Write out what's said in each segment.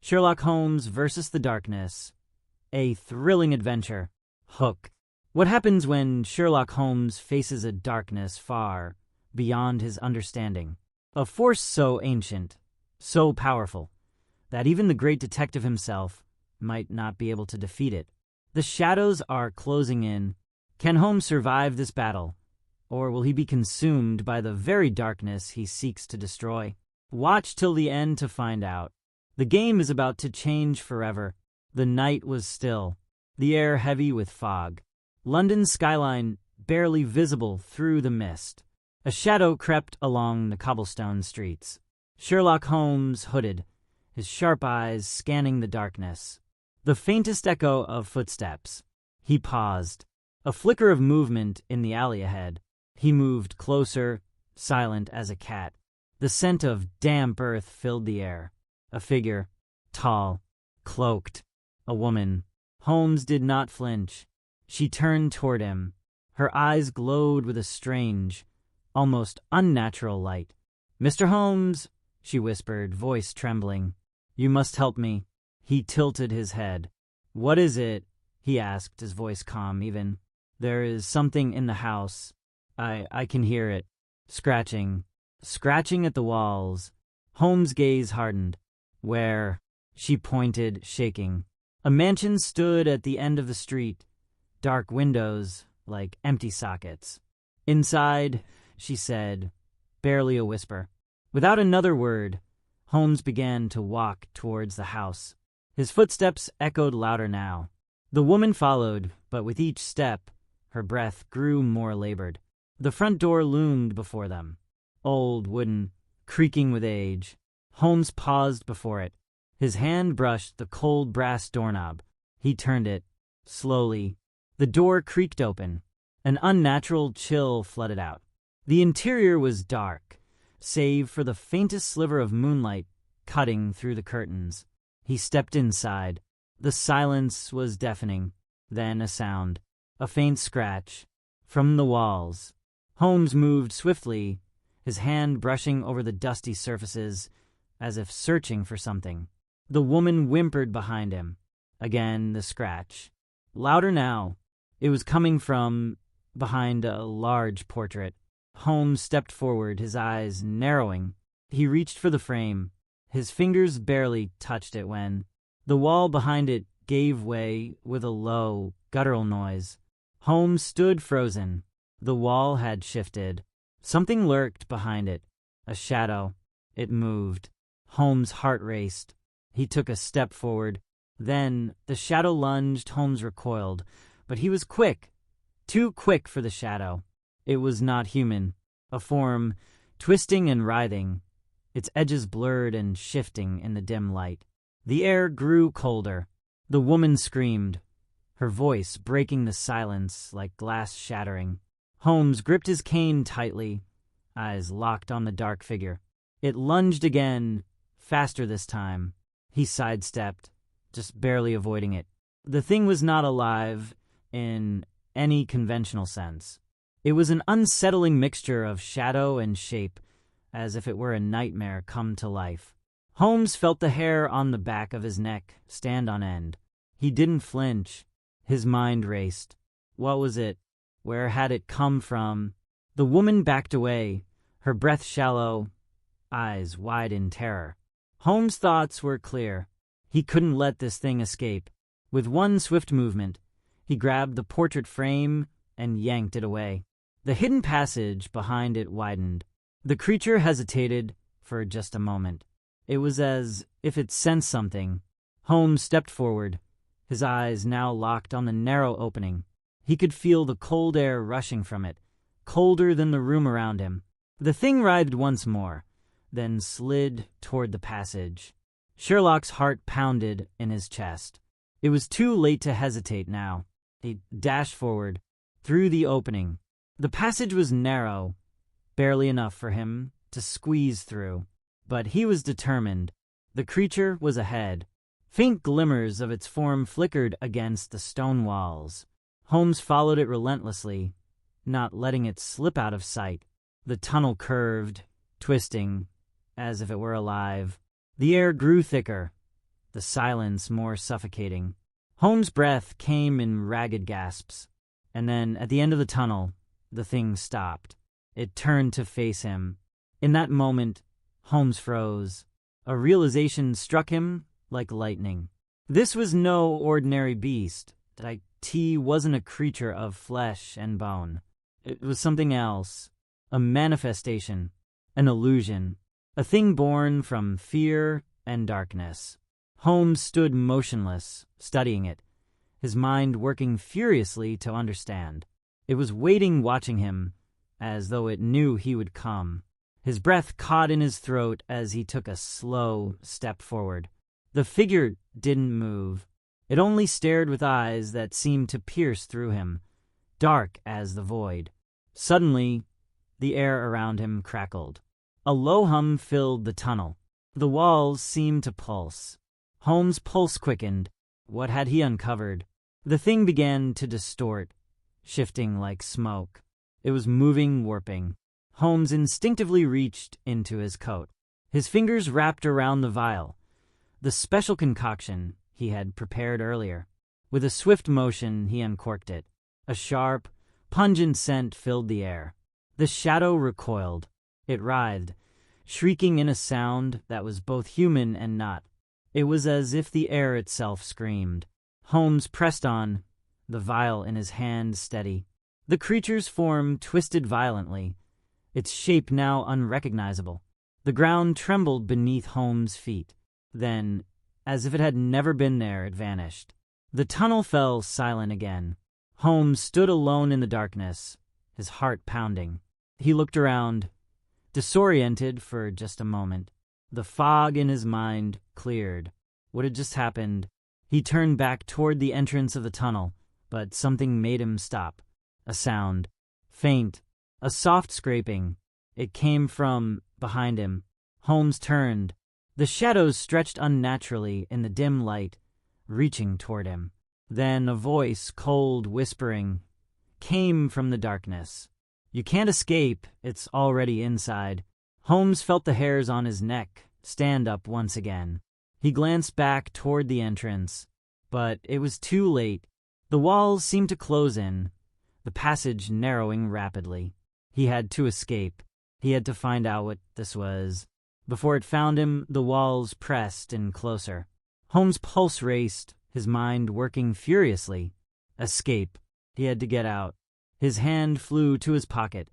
Sherlock Holmes versus the Darkness. A thrilling adventure. Hook. What happens when Sherlock Holmes faces a darkness far beyond his understanding? A force so ancient, so powerful, that even the great detective himself might not be able to defeat it. The shadows are closing in. Can Holmes survive this battle, or will he be consumed by the very darkness he seeks to destroy? Watch till the end to find out. The game is about to change forever. The night was still, the air heavy with fog. London's skyline barely visible through the mist. A shadow crept along the cobblestone streets. Sherlock Holmes hooded, his sharp eyes scanning the darkness. The faintest echo of footsteps. He paused. A flicker of movement in the alley ahead. He moved closer, silent as a cat. The scent of damp earth filled the air. A figure, tall, cloaked. A woman. Holmes did not flinch. She turned toward him. Her eyes glowed with a strange, almost unnatural light. "Mr. Holmes," she whispered, voice trembling. "You must help me." He tilted his head. "What is it?" he asked, his voice calm even. "There is something in the house. I can hear it. Scratching at the walls." Holmes' gaze hardened. "Where?" She pointed, shaking. A mansion stood at the end of the street. Dark windows, like empty sockets. "Inside," she said, barely a whisper. Without another word, Holmes began to walk towards the house. His footsteps echoed louder now. The woman followed, but with each step, her breath grew more labored. The front door loomed before them. Old, wooden, creaking with age. Holmes paused before it. His hand brushed the cold brass doorknob. He turned it, slowly. The door creaked open. An unnatural chill flooded out. The interior was dark, save for the faintest sliver of moonlight cutting through the curtains. He stepped inside. The silence was deafening. Then a sound. A faint scratch. From the walls. Holmes moved swiftly, his hand brushing over the dusty surfaces, as if searching for something. The woman whimpered behind him. Again the scratch. Louder now. It was coming from behind a large portrait. Holmes stepped forward, his eyes narrowing. He reached for the frame. His fingers barely touched it when the wall behind it gave way with a low, guttural noise. Holmes stood frozen. The wall had shifted. Something lurked behind it. A shadow. It moved. Holmes' heart raced. He took a step forward. Then the shadow lunged. Holmes recoiled. But he was quick. Too quick for the shadow. It was not human. A form, twisting and writhing, its edges blurred and shifting in the dim light. The air grew colder. The woman screamed, her voice breaking the silence like glass shattering. Holmes gripped his cane tightly, eyes locked on the dark figure. It lunged again, faster this time. He sidestepped, just barely avoiding it. The thing was not alive in any conventional sense. It was an unsettling mixture of shadow and shape, as if it were a nightmare come to life. Holmes felt the hair on the back of his neck stand on end. He didn't flinch. His mind raced. What was it? Where had it come from? The woman backed away, her breath shallow, eyes wide in terror. Holmes' thoughts were clear. He couldn't let this thing escape. With one swift movement, he grabbed the portrait frame and yanked it away. The hidden passage behind it widened. The creature hesitated for just a moment. It was as if it sensed something. Holmes stepped forward, his eyes now locked on the narrow opening. He could feel the cold air rushing from it, colder than the room around him. The thing writhed once more, then slid toward the passage. Sherlock's heart pounded in his chest. It was too late to hesitate now. He dashed forward, through the opening. The passage was narrow, barely enough for him to squeeze through. But he was determined. The creature was ahead. Faint glimmers of its form flickered against the stone walls. Holmes followed it relentlessly, not letting it slip out of sight. The tunnel curved, twisting, as if it were alive. The air grew thicker. the silence more suffocating. Holmes' breath came in ragged gasps, and then at the end of the tunnel, the thing stopped. It turned to face him. In that moment, Holmes froze. A realization struck him like lightning. This was no ordinary beast. It wasn't a creature of flesh and bone. It was something else, a manifestation, an illusion, a thing born from fear and darkness. Holmes stood motionless, studying it, his mind working furiously to understand. It was waiting, watching him, as though it knew he would come. His breath caught in his throat as he took a slow step forward. The figure didn't move. It only stared with eyes that seemed to pierce through him, dark as the void. Suddenly, the air around him crackled. A low hum filled the tunnel. The walls seemed to pulse. Holmes' pulse quickened. What had he uncovered? The thing began to distort, shifting like smoke. It was moving, warping. Holmes instinctively reached into his coat. His fingers wrapped around the vial, the special concoction he had prepared earlier. With a swift motion, he uncorked it. A sharp, pungent scent filled the air. The shadow recoiled. It writhed, shrieking in a sound that was both human and not. It was as if the air itself screamed. Holmes pressed on, the vial in his hand steady. The creature's form twisted violently, its shape now unrecognizable. The ground trembled beneath Holmes' feet. Then, as if it had never been there, it vanished. The tunnel fell silent again. Holmes stood alone in the darkness, his heart pounding. He looked around, disoriented for just a moment. The fog in his mind cleared. What had just happened? He turned back toward the entrance of the tunnel, but something made him stop. A sound. Faint. A soft scraping. It came from behind him. Holmes turned. The shadows stretched unnaturally in the dim light, reaching toward him. Then a voice, cold, whispering, came from the darkness. "You can't escape. It's already inside." Holmes felt the hairs on his neck stand up once again. He glanced back toward the entrance, but it was too late. The walls seemed to close in, the passage narrowing rapidly. He had to escape. He had to find out what this was. Before it found him, the walls pressed in closer. Holmes' pulse raced, his mind working furiously. Escape. He had to get out. His hand flew to his pocket,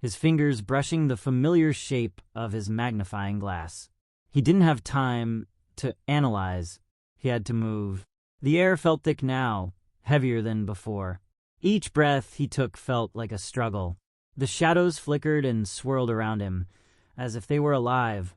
his fingers brushing the familiar shape of his magnifying glass. He didn't have time to analyze. He had to move. The air felt thick now, heavier than before. Each breath he took felt like a struggle. The shadows flickered and swirled around him, as if they were alive,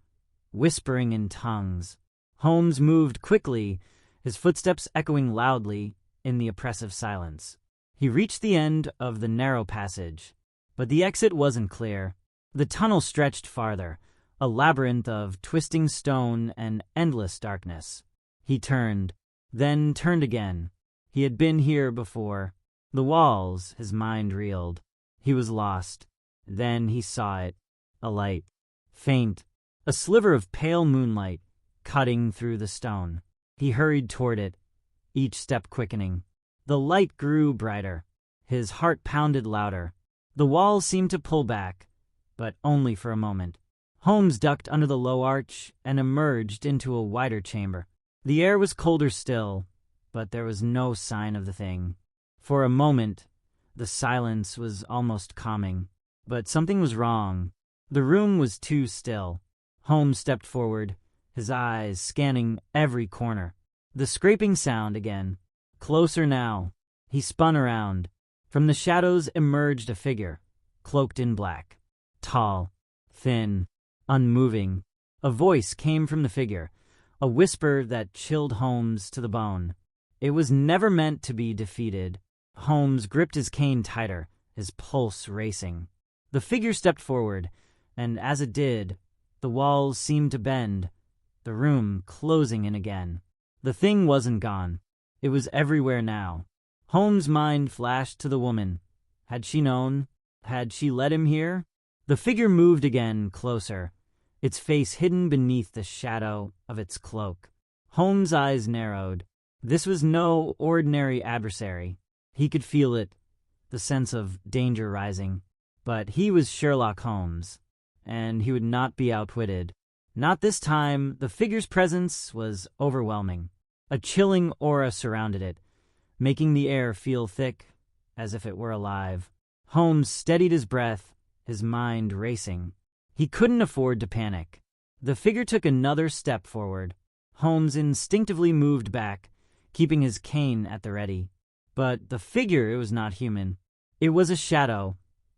whispering in tongues. Holmes moved quickly, his footsteps echoing loudly in the oppressive silence. He reached the end of the narrow passage, but the exit wasn't clear. The tunnel stretched farther, a labyrinth of twisting stone and endless darkness. He turned, then turned again. He had been here before. The walls, his mind reeled. He was lost. Then he saw it, a light. Faint, a sliver of pale moonlight cutting through the stone. He hurried toward it, each step quickening. The light grew brighter. His heart pounded louder. The walls seemed to pull back, but only for a moment. Holmes ducked under the low arch and emerged into a wider chamber. The air was colder still, but there was no sign of the thing. For a moment, the silence was almost calming, but something was wrong. The room was too still. Holmes stepped forward, his eyes scanning every corner. The scraping sound again. Closer now. He spun around. From the shadows emerged a figure, cloaked in black. Tall, thin, unmoving. A voice came from the figure, a whisper that chilled Holmes to the bone. It was never meant to be defeated. Holmes gripped his cane tighter, his pulse racing. The figure stepped forward, and as it did, the walls seemed to bend, the room closing in again. The thing wasn't gone. It was everywhere now. Holmes' mind flashed to the woman. Had she known? Had she led him here? The figure moved again, closer, its face hidden beneath the shadow of its cloak. Holmes' eyes narrowed. This was no ordinary adversary. He could feel it, the sense of danger rising. But he was Sherlock Holmes, and he would not be outwitted. Not this time. The figure's presence was overwhelming. A chilling aura surrounded it, making the air feel thick, as if it were alive. Holmes steadied his breath, his mind racing. He couldn't afford to panic. The figure took another step forward. Holmes instinctively moved back, keeping his cane at the ready. But the figure, it was not human. It was a shadow,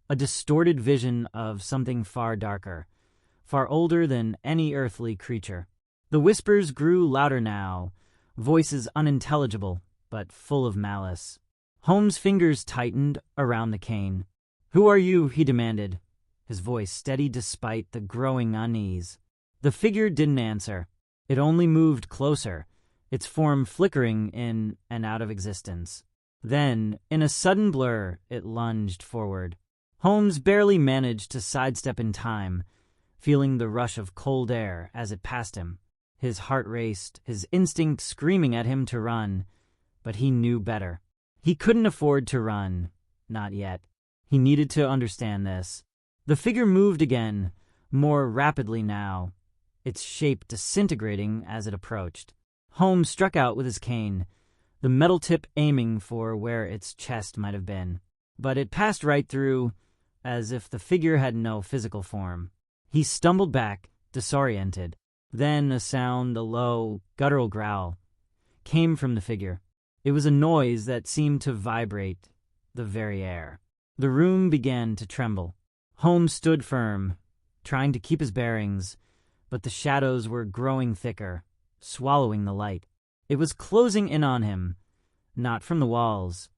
a distorted vision of something far darker, far older than any earthly creature. The whispers grew louder now, voices unintelligible, but full of malice. Holmes' fingers tightened around the cane. "Who are you?" he demanded, his voice steady despite the growing unease. The figure didn't answer. It only moved closer, its form flickering in and out of existence. Then, in a sudden blur, it lunged forward. Holmes barely managed to sidestep in time, feeling the rush of cold air as it passed him. His heart raced, his instinct screaming at him to run, but he knew better. He couldn't afford to run, not yet. He needed to understand this. The figure moved again, more rapidly now, its shape disintegrating as it approached. Holmes struck out with his cane, the metal tip aiming for where its chest might have been. But it passed right through, as if the figure had no physical form. He stumbled back, disoriented. Then a sound, a low, guttural growl, came from the figure. It was a noise that seemed to vibrate the very air. The room began to tremble. Holmes stood firm, trying to keep his bearings, but the shadows were growing thicker, swallowing the light. It was closing in on him, not from the walls,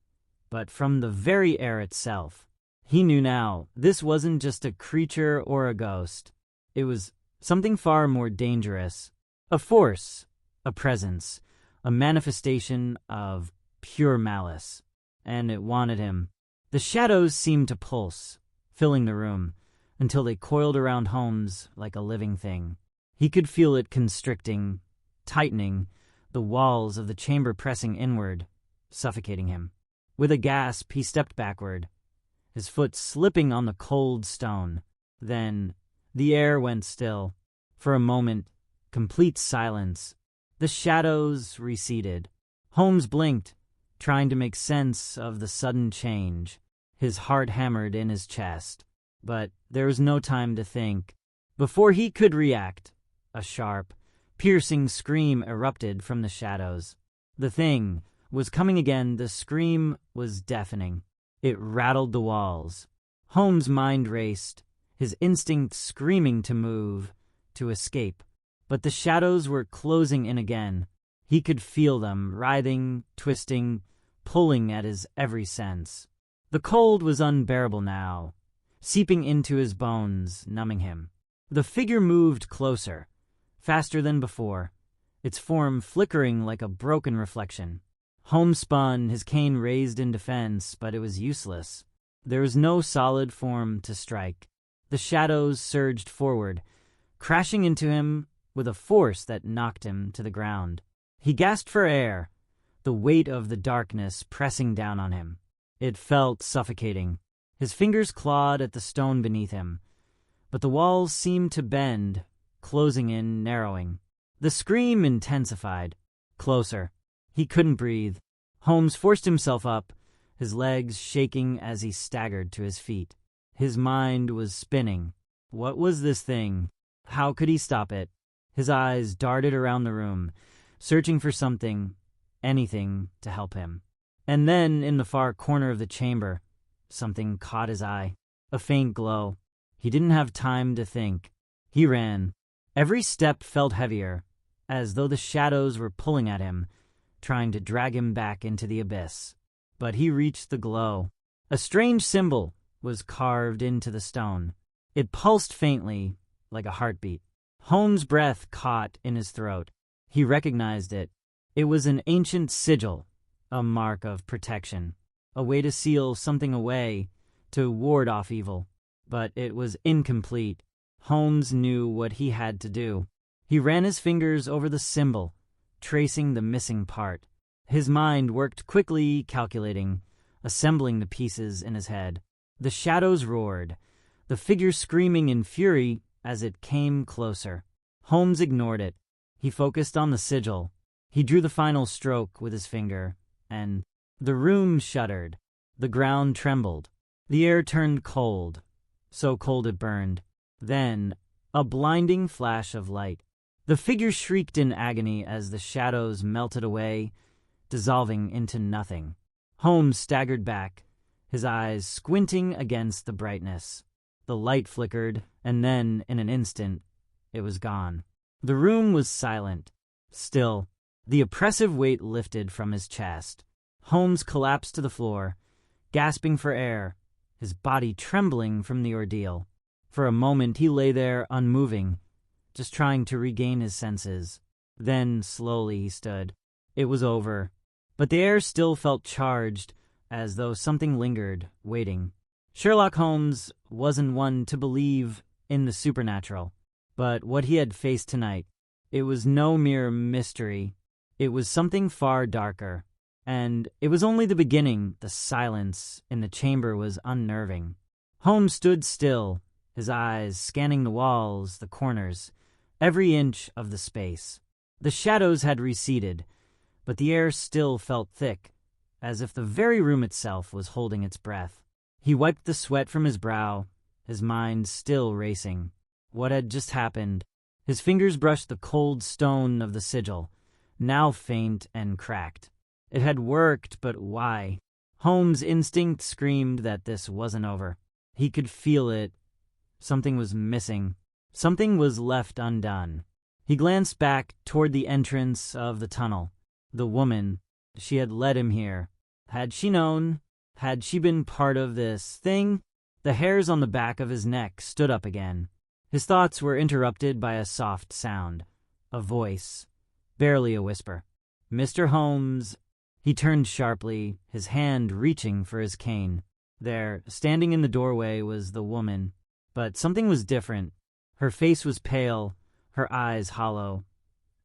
but from the very air itself. He knew now this wasn't just a creature or a ghost. It was something far more dangerous. A force, a presence, a manifestation of pure malice. And it wanted him. The shadows seemed to pulse, filling the room, until they coiled around Holmes like a living thing. He could feel it constricting, tightening, the walls of the chamber pressing inward, suffocating him. With a gasp, he stepped backward, his foot slipping on the cold stone. Then the air went still. For a moment, complete silence. The shadows receded. Holmes blinked, trying to make sense of the sudden change. His heart hammered in his chest. But there was no time to think. Before he could react, a sharp, piercing scream erupted from the shadows. The thing was coming again. The scream was deafening. It rattled the walls. Holmes' mind raced, his instinct screaming to move, to escape. But the shadows were closing in again. He could feel them, writhing, twisting, pulling at his every sense. The cold was unbearable now, seeping into his bones, numbing him. The figure moved closer, faster than before, its form flickering like a broken reflection. Holmes spun, his cane raised in defense, but it was useless. There was no solid form to strike. The shadows surged forward, crashing into him with a force that knocked him to the ground. He gasped for air, the weight of the darkness pressing down on him. It felt suffocating. His fingers clawed at the stone beneath him, but the walls seemed to bend, closing in, narrowing. The scream intensified. Closer. He couldn't breathe. Holmes forced himself up, his legs shaking as he staggered to his feet. His mind was spinning. What was this thing? How could he stop it? His eyes darted around the room, searching for something, anything, to help him. And then, in the far corner of the chamber, something caught his eye. A faint glow. He didn't have time to think. He ran. Every step felt heavier, as though the shadows were pulling at him, trying to drag him back into the abyss. But he reached the glow. A strange symbol was carved into the stone. It pulsed faintly, like a heartbeat. Holmes' breath caught in his throat. He recognized it. It was an ancient sigil, a mark of protection, a way to seal something away, to ward off evil. But it was incomplete. Holmes knew what he had to do. He ran his fingers over the symbol, tracing the missing part. His mind worked quickly, calculating, assembling the pieces in his head. The shadows roared, the figure screaming in fury as it came closer. Holmes ignored it. He focused on the sigil. He drew the final stroke with his finger, and the room shuddered. The ground trembled. The air turned cold, so cold it burned. Then, a blinding flash of light. The figure shrieked in agony as the shadows melted away, dissolving into nothing. Holmes staggered back, his eyes squinting against the brightness. The light flickered, and then, in an instant, it was gone. The room was silent, still. The oppressive weight lifted from his chest. Holmes collapsed to the floor, gasping for air, his body trembling from the ordeal. For a moment he lay there unmoving, just trying to regain his senses. Then, slowly, he stood. It was over, but the air still felt charged, as though something lingered, waiting. Sherlock Holmes wasn't one to believe in the supernatural, but what he had faced tonight, it was no mere mystery. It was something far darker, and it was only the beginning. The silence in the chamber was unnerving. Holmes stood still, his eyes scanning the walls, the corners, every inch of the space. The shadows had receded, but the air still felt thick, as if the very room itself was holding its breath. He wiped the sweat from his brow, his mind still racing. What had just happened? His fingers brushed the cold stone of the sigil, now faint and cracked. It had worked, but why? Holmes' instinct screamed that this wasn't over. He could feel it. Something was missing. Something was left undone. He glanced back toward the entrance of the tunnel. The woman, she had led him here. Had she known? Had she been part of this thing? The hairs on the back of his neck stood up again. His thoughts were interrupted by a soft sound. A voice. Barely a whisper. "Mr. Holmes." He turned sharply, his hand reaching for his cane. There, standing in the doorway, was the woman. But something was different. Her face was pale, her eyes hollow,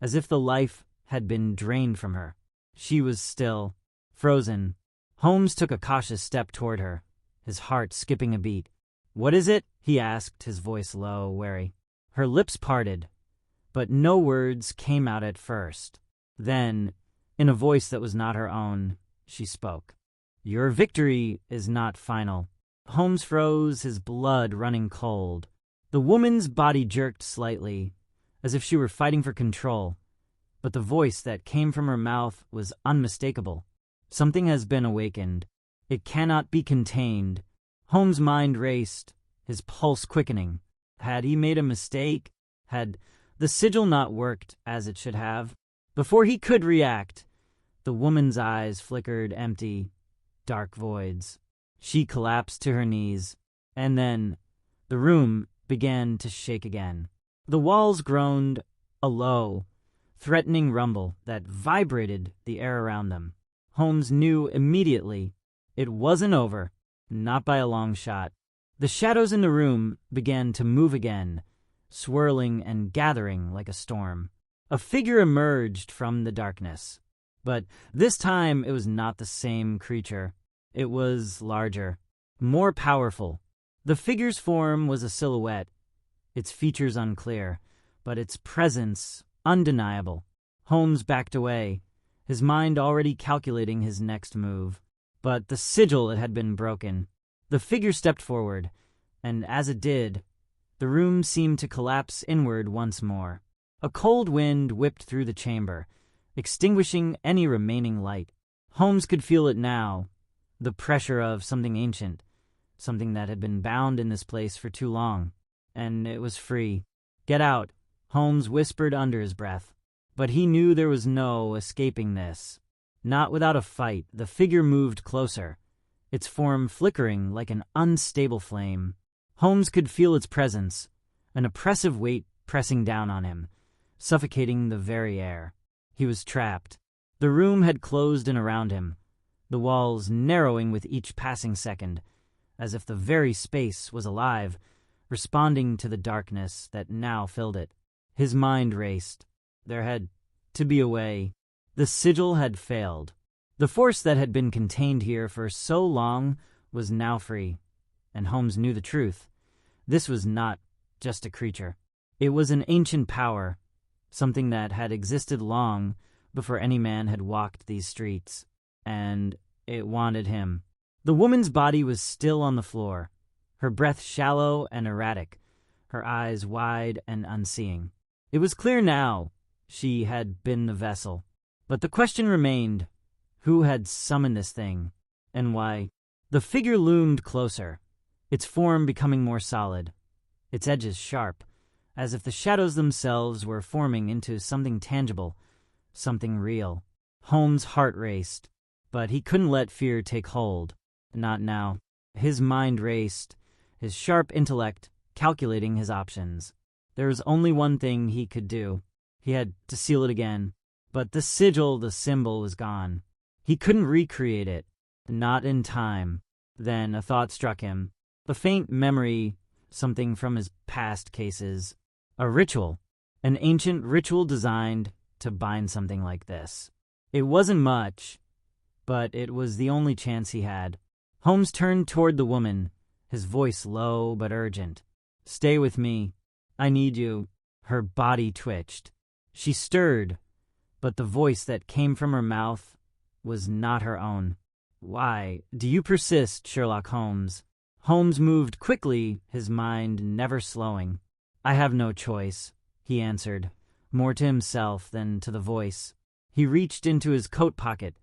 as if the life had been drained from her. She was still, frozen. Holmes took a cautious step toward her, his heart skipping a beat. "What is it?" he asked, his voice low, wary. Her lips parted, but no words came out at first. Then, in a voice that was not her own, she spoke. "Your victory is not final." Holmes froze, his blood running cold. The woman's body jerked slightly, as if she were fighting for control, but the voice that came from her mouth was unmistakable. "Something has been awakened. It cannot be contained." Holmes' mind raced, his pulse quickening. Had he made a mistake? Had the sigil not worked as it should have? Before he could react, the woman's eyes flickered empty, dark voids. She collapsed to her knees, and then the room began to shake again. The walls groaned, a low, threatening rumble that vibrated the air around them. Holmes knew immediately it wasn't over, not by a long shot. The shadows in the room began to move again, swirling and gathering like a storm. A figure emerged from the darkness, but this time it was not the same creature. It was larger, more powerful. The figure's form was a silhouette, its features unclear, but its presence undeniable. Holmes backed away, his mind already calculating his next move. But the sigil had been broken. The figure stepped forward, and as it did, the room seemed to collapse inward once more. A cold wind whipped through the chamber, extinguishing any remaining light. Holmes could feel it now, the pressure of something ancient, something that had been bound in this place for too long. And it was free. "Get out," Holmes whispered under his breath. But he knew there was no escaping this. Not without a fight, the figure moved closer, its form flickering like an unstable flame. Holmes could feel its presence, an oppressive weight pressing down on him, suffocating the very air. He was trapped. The room had closed in around him, the walls narrowing with each passing second, as if the very space was alive, responding to the darkness that now filled it. His mind raced. There had to be away. The sigil had failed. The force that had been contained here for so long was now free, and Holmes knew the truth. This was not just a creature. It was an ancient power, something that had existed long before any man had walked these streets, and it wanted him. The woman's body was still on the floor, her breath shallow and erratic, her eyes wide and unseeing. It was clear now she had been the vessel, but the question remained, who had summoned this thing, and why? The figure loomed closer, its form becoming more solid, its edges sharp, as if the shadows themselves were forming into something tangible, something real. Holmes' heart raced, but he couldn't let fear take hold. Not now. His mind raced, his sharp intellect calculating his options. There was only one thing he could do. He had to seal it again. But the sigil, the symbol, was gone. He couldn't recreate it. Not in time. Then a thought struck him. A faint memory, something from his past cases. A ritual. An ancient ritual designed to bind something like this. It wasn't much, but it was the only chance he had. Holmes turned toward the woman, his voice low but urgent. "Stay with me. I need you." Her body twitched. She stirred, but the voice that came from her mouth was not her own. "Why do you persist, Sherlock Holmes?" Holmes moved quickly, his mind never slowing. "I have no choice," he answered, more to himself than to the voice. He reached into his coat pocket,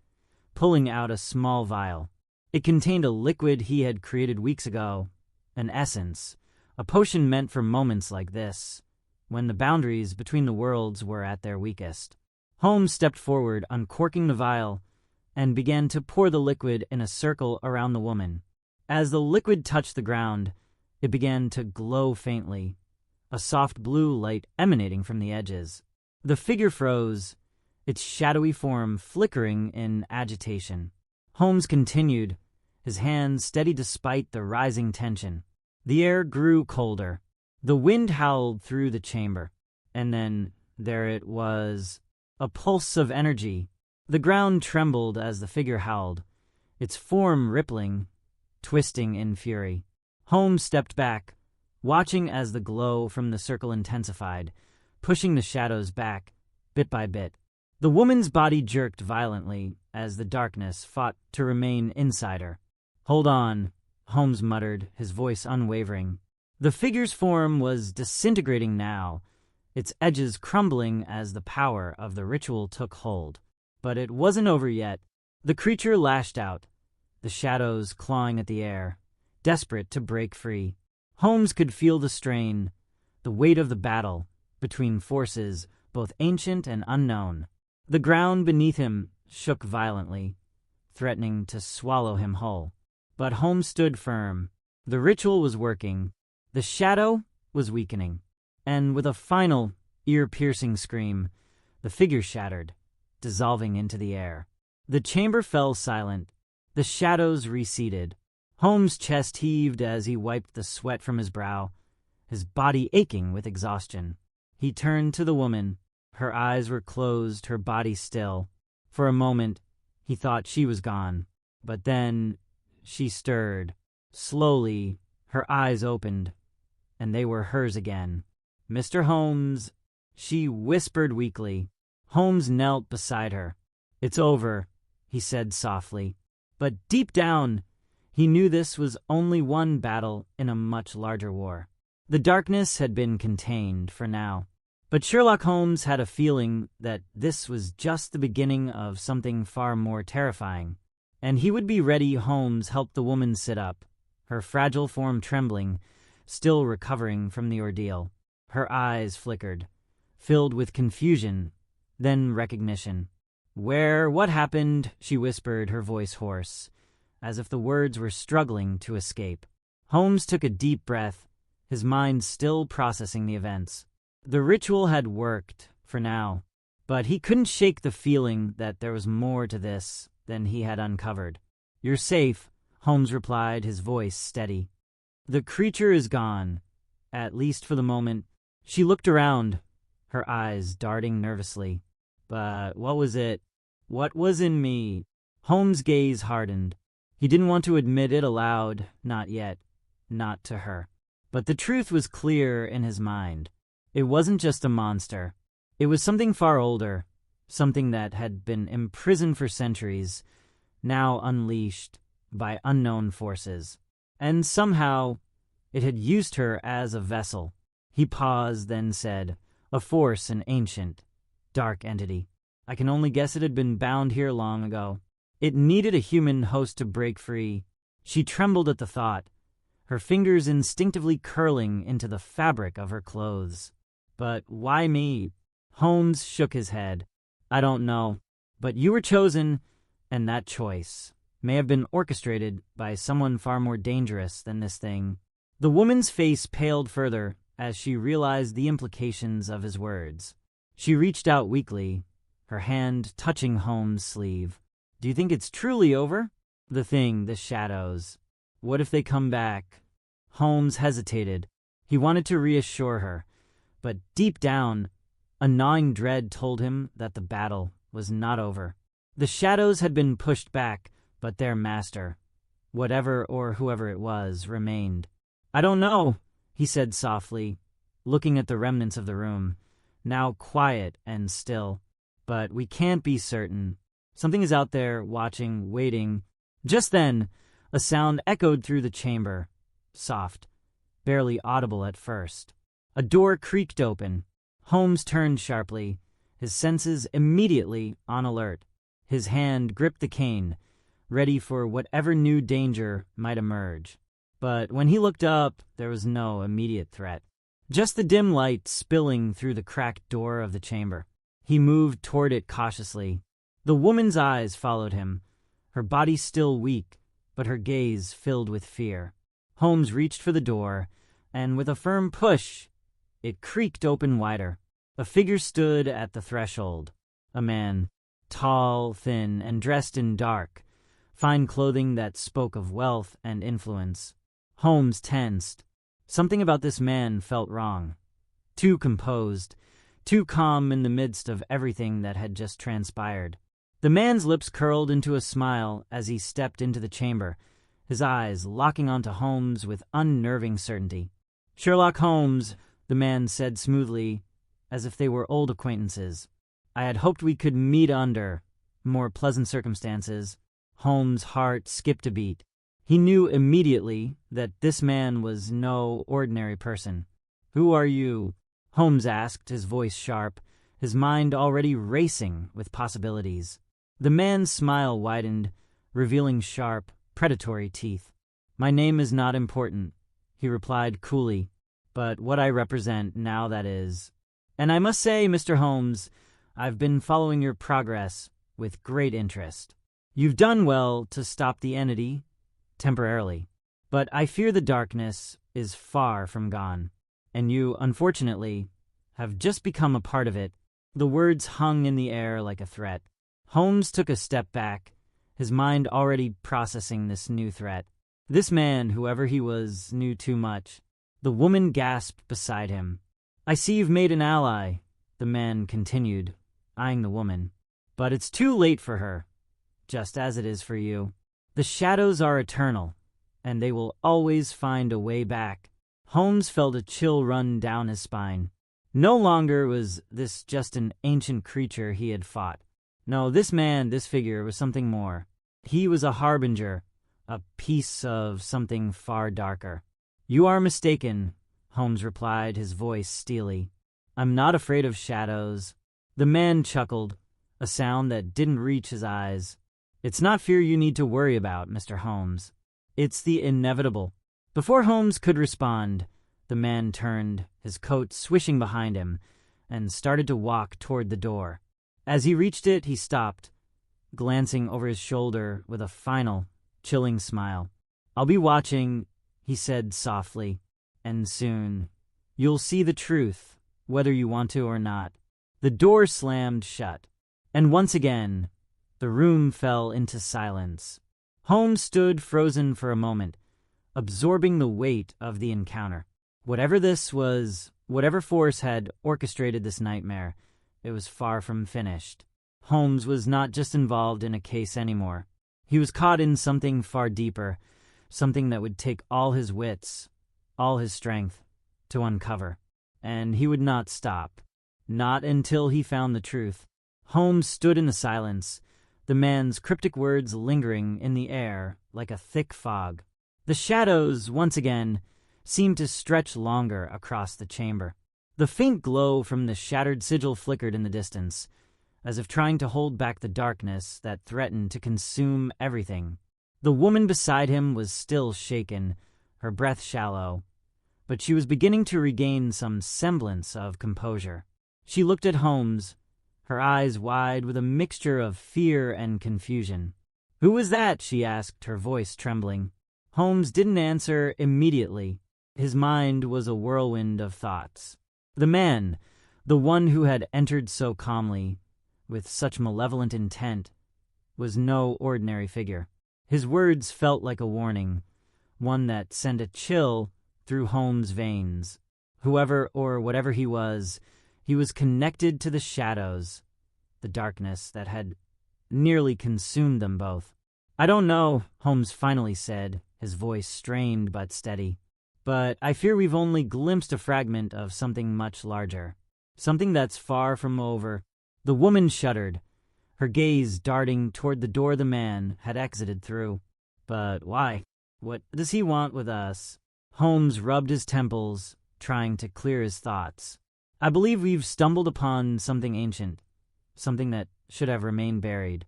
pulling out a small vial. It contained a liquid he had created weeks ago, an essence, a potion meant for moments like this, when the boundaries between the worlds were at their weakest. Holmes stepped forward, uncorking the vial, and began to pour the liquid in a circle around the woman. As the liquid touched the ground, it began to glow faintly, a soft blue light emanating from the edges. The figure froze, its shadowy form flickering in agitation. Holmes continued, his hands steady despite the rising tension. The air grew colder. The wind howled through the chamber. And then there it was, a pulse of energy. The ground trembled as the figure howled, its form rippling, twisting in fury. Holmes stepped back, watching as the glow from the circle intensified, pushing the shadows back, bit by bit. The woman's body jerked violently as the darkness fought to remain inside her. "Hold on," Holmes muttered, his voice unwavering. The figure's form was disintegrating now, its edges crumbling as the power of the ritual took hold. But it wasn't over yet. The creature lashed out, the shadows clawing at the air, desperate to break free. Holmes could feel the strain, the weight of the battle between forces both ancient and unknown. The ground beneath him shook violently, threatening to swallow him whole. But Holmes stood firm. The ritual was working. The shadow was weakening. And with a final, ear-piercing scream, the figure shattered, dissolving into the air. The chamber fell silent. The shadows receded. Holmes' chest heaved as he wiped the sweat from his brow, his body aching with exhaustion. He turned to the woman. Her eyes were closed, her body still. For a moment, he thought she was gone. But then she stirred. Slowly, her eyes opened, and they were hers again. "Mr. Holmes," she whispered weakly. Holmes knelt beside her. "It's over," he said softly. But deep down, he knew this was only one battle in a much larger war. The darkness had been contained for now. But Sherlock Holmes had a feeling that this was just the beginning of something far more terrifying. And he would be ready. Holmes helped the woman sit up, her fragile form trembling, still recovering from the ordeal. Her eyes flickered, filled with confusion, then recognition. What happened?" she whispered, her voice hoarse, as if the words were struggling to escape. Holmes took a deep breath, his mind still processing the events. The ritual had worked, for now, but he couldn't shake the feeling that there was more to this than he had uncovered. "You're safe," Holmes replied, his voice steady. "The creature is gone, at least for the moment." She looked around, her eyes darting nervously. But what was it? What was in me? Holmes' gaze hardened. He didn't want to admit it aloud, not yet, not to her. But the truth was clear in his mind. It wasn't just a monster. It was something far older, something that had been imprisoned for centuries, now unleashed by unknown forces. And somehow, it had used her as a vessel. He paused, then said, "A force, an ancient, dark entity. I can only guess it had been bound here long ago. It needed a human host to break free." She trembled at the thought, her fingers instinctively curling into the fabric of her clothes. "But why me?" Holmes shook his head. "I don't know. But you were chosen, and that choice may have been orchestrated by someone far more dangerous than this thing." The woman's face paled further as she realized the implications of his words. She reached out weakly, her hand touching Holmes' sleeve. "Do you think it's truly over? The thing, the shadows. What if they come back?" Holmes hesitated. He wanted to reassure her, but deep down, a gnawing dread told him that the battle was not over. The shadows had been pushed back, but their master, whatever or whoever it was, remained. "I don't know," he said softly, looking at the remnants of the room, now quiet and still. "But we can't be certain. Something is out there, watching, waiting." Just then, a sound echoed through the chamber, soft, barely audible at first. A door creaked open. Holmes turned sharply, his senses immediately on alert. His hand gripped the cane, ready for whatever new danger might emerge. But when he looked up, there was no immediate threat. Just the dim light spilling through the cracked door of the chamber. He moved toward it cautiously. The woman's eyes followed him, her body still weak, but her gaze filled with fear. Holmes reached for the door, and with a firm push, it creaked open wider. A figure stood at the threshold. A man, tall, thin, and dressed in dark, fine clothing that spoke of wealth and influence. Holmes tensed. Something about this man felt wrong. Too composed, too calm in the midst of everything that had just transpired. The man's lips curled into a smile as he stepped into the chamber, his eyes locking onto Holmes with unnerving certainty. "Sherlock Holmes," the man said smoothly, as if they were old acquaintances. "I had hoped we could meet under more pleasant circumstances." Holmes' heart skipped a beat. He knew immediately that this man was no ordinary person. "Who are you?" Holmes asked, his voice sharp, his mind already racing with possibilities. The man's smile widened, revealing sharp, predatory teeth. "My name is not important," he replied coolly, "but what I represent, now that is. And I must say, Mr. Holmes, I've been following your progress with great interest. You've done well to stop the entity, temporarily, but I fear the darkness is far from gone, and you, unfortunately, have just become a part of it." The words hung in the air like a threat. Holmes took a step back, his mind already processing this new threat. This man, whoever he was, knew too much. The woman gasped beside him. "I see you've made an ally," the man continued, eyeing the woman. "But it's too late for her, just as it is for you. The shadows are eternal, and they will always find a way back." Holmes felt a chill run down his spine. No longer was this just an ancient creature he had fought. No, this man, this figure, was something more. He was a harbinger, a piece of something far darker. "You are mistaken," Holmes replied, his voice steely. "I'm not afraid of shadows." The man chuckled, a sound that didn't reach his eyes. "It's not fear you need to worry about, Mr. Holmes. It's the inevitable." Before Holmes could respond, the man turned, his coat swishing behind him, and started to walk toward the door. As he reached it, he stopped, glancing over his shoulder with a final, chilling smile. "I'll be watching," he said softly, "and soon you'll see the truth, whether you want to or not." The door slammed shut, and once again, the room fell into silence. Holmes stood frozen for a moment, absorbing the weight of the encounter. Whatever this was, whatever force had orchestrated this nightmare, it was far from finished. Holmes was not just involved in a case anymore. He was caught in something far deeper, something that would take all his wits, all his strength, to uncover. And he would not stop. Not until he found the truth. Holmes stood in the silence, the man's cryptic words lingering in the air like a thick fog. The shadows, once again, seemed to stretch longer across the chamber. The faint glow from the shattered sigil flickered in the distance, as if trying to hold back the darkness that threatened to consume everything. The woman beside him was still shaken, her breath shallow, but she was beginning to regain some semblance of composure. She looked at Holmes, her eyes wide with a mixture of fear and confusion. "Who was that?" she asked, her voice trembling. Holmes didn't answer immediately. His mind was a whirlwind of thoughts. The man, the one who had entered so calmly, with such malevolent intent, was no ordinary figure. His words felt like a warning, one that sent a chill through Holmes' veins. Whoever or whatever he was connected to the shadows, the darkness that had nearly consumed them both. "I don't know," Holmes finally said, his voice strained but steady. "But I fear we've only glimpsed a fragment of something much larger. Something that's far from over." The woman shuddered, her gaze darting toward the door the man had exited through. "But why? What does he want with us?" Holmes rubbed his temples, trying to clear his thoughts. "I believe we've stumbled upon something ancient, something that should have remained buried.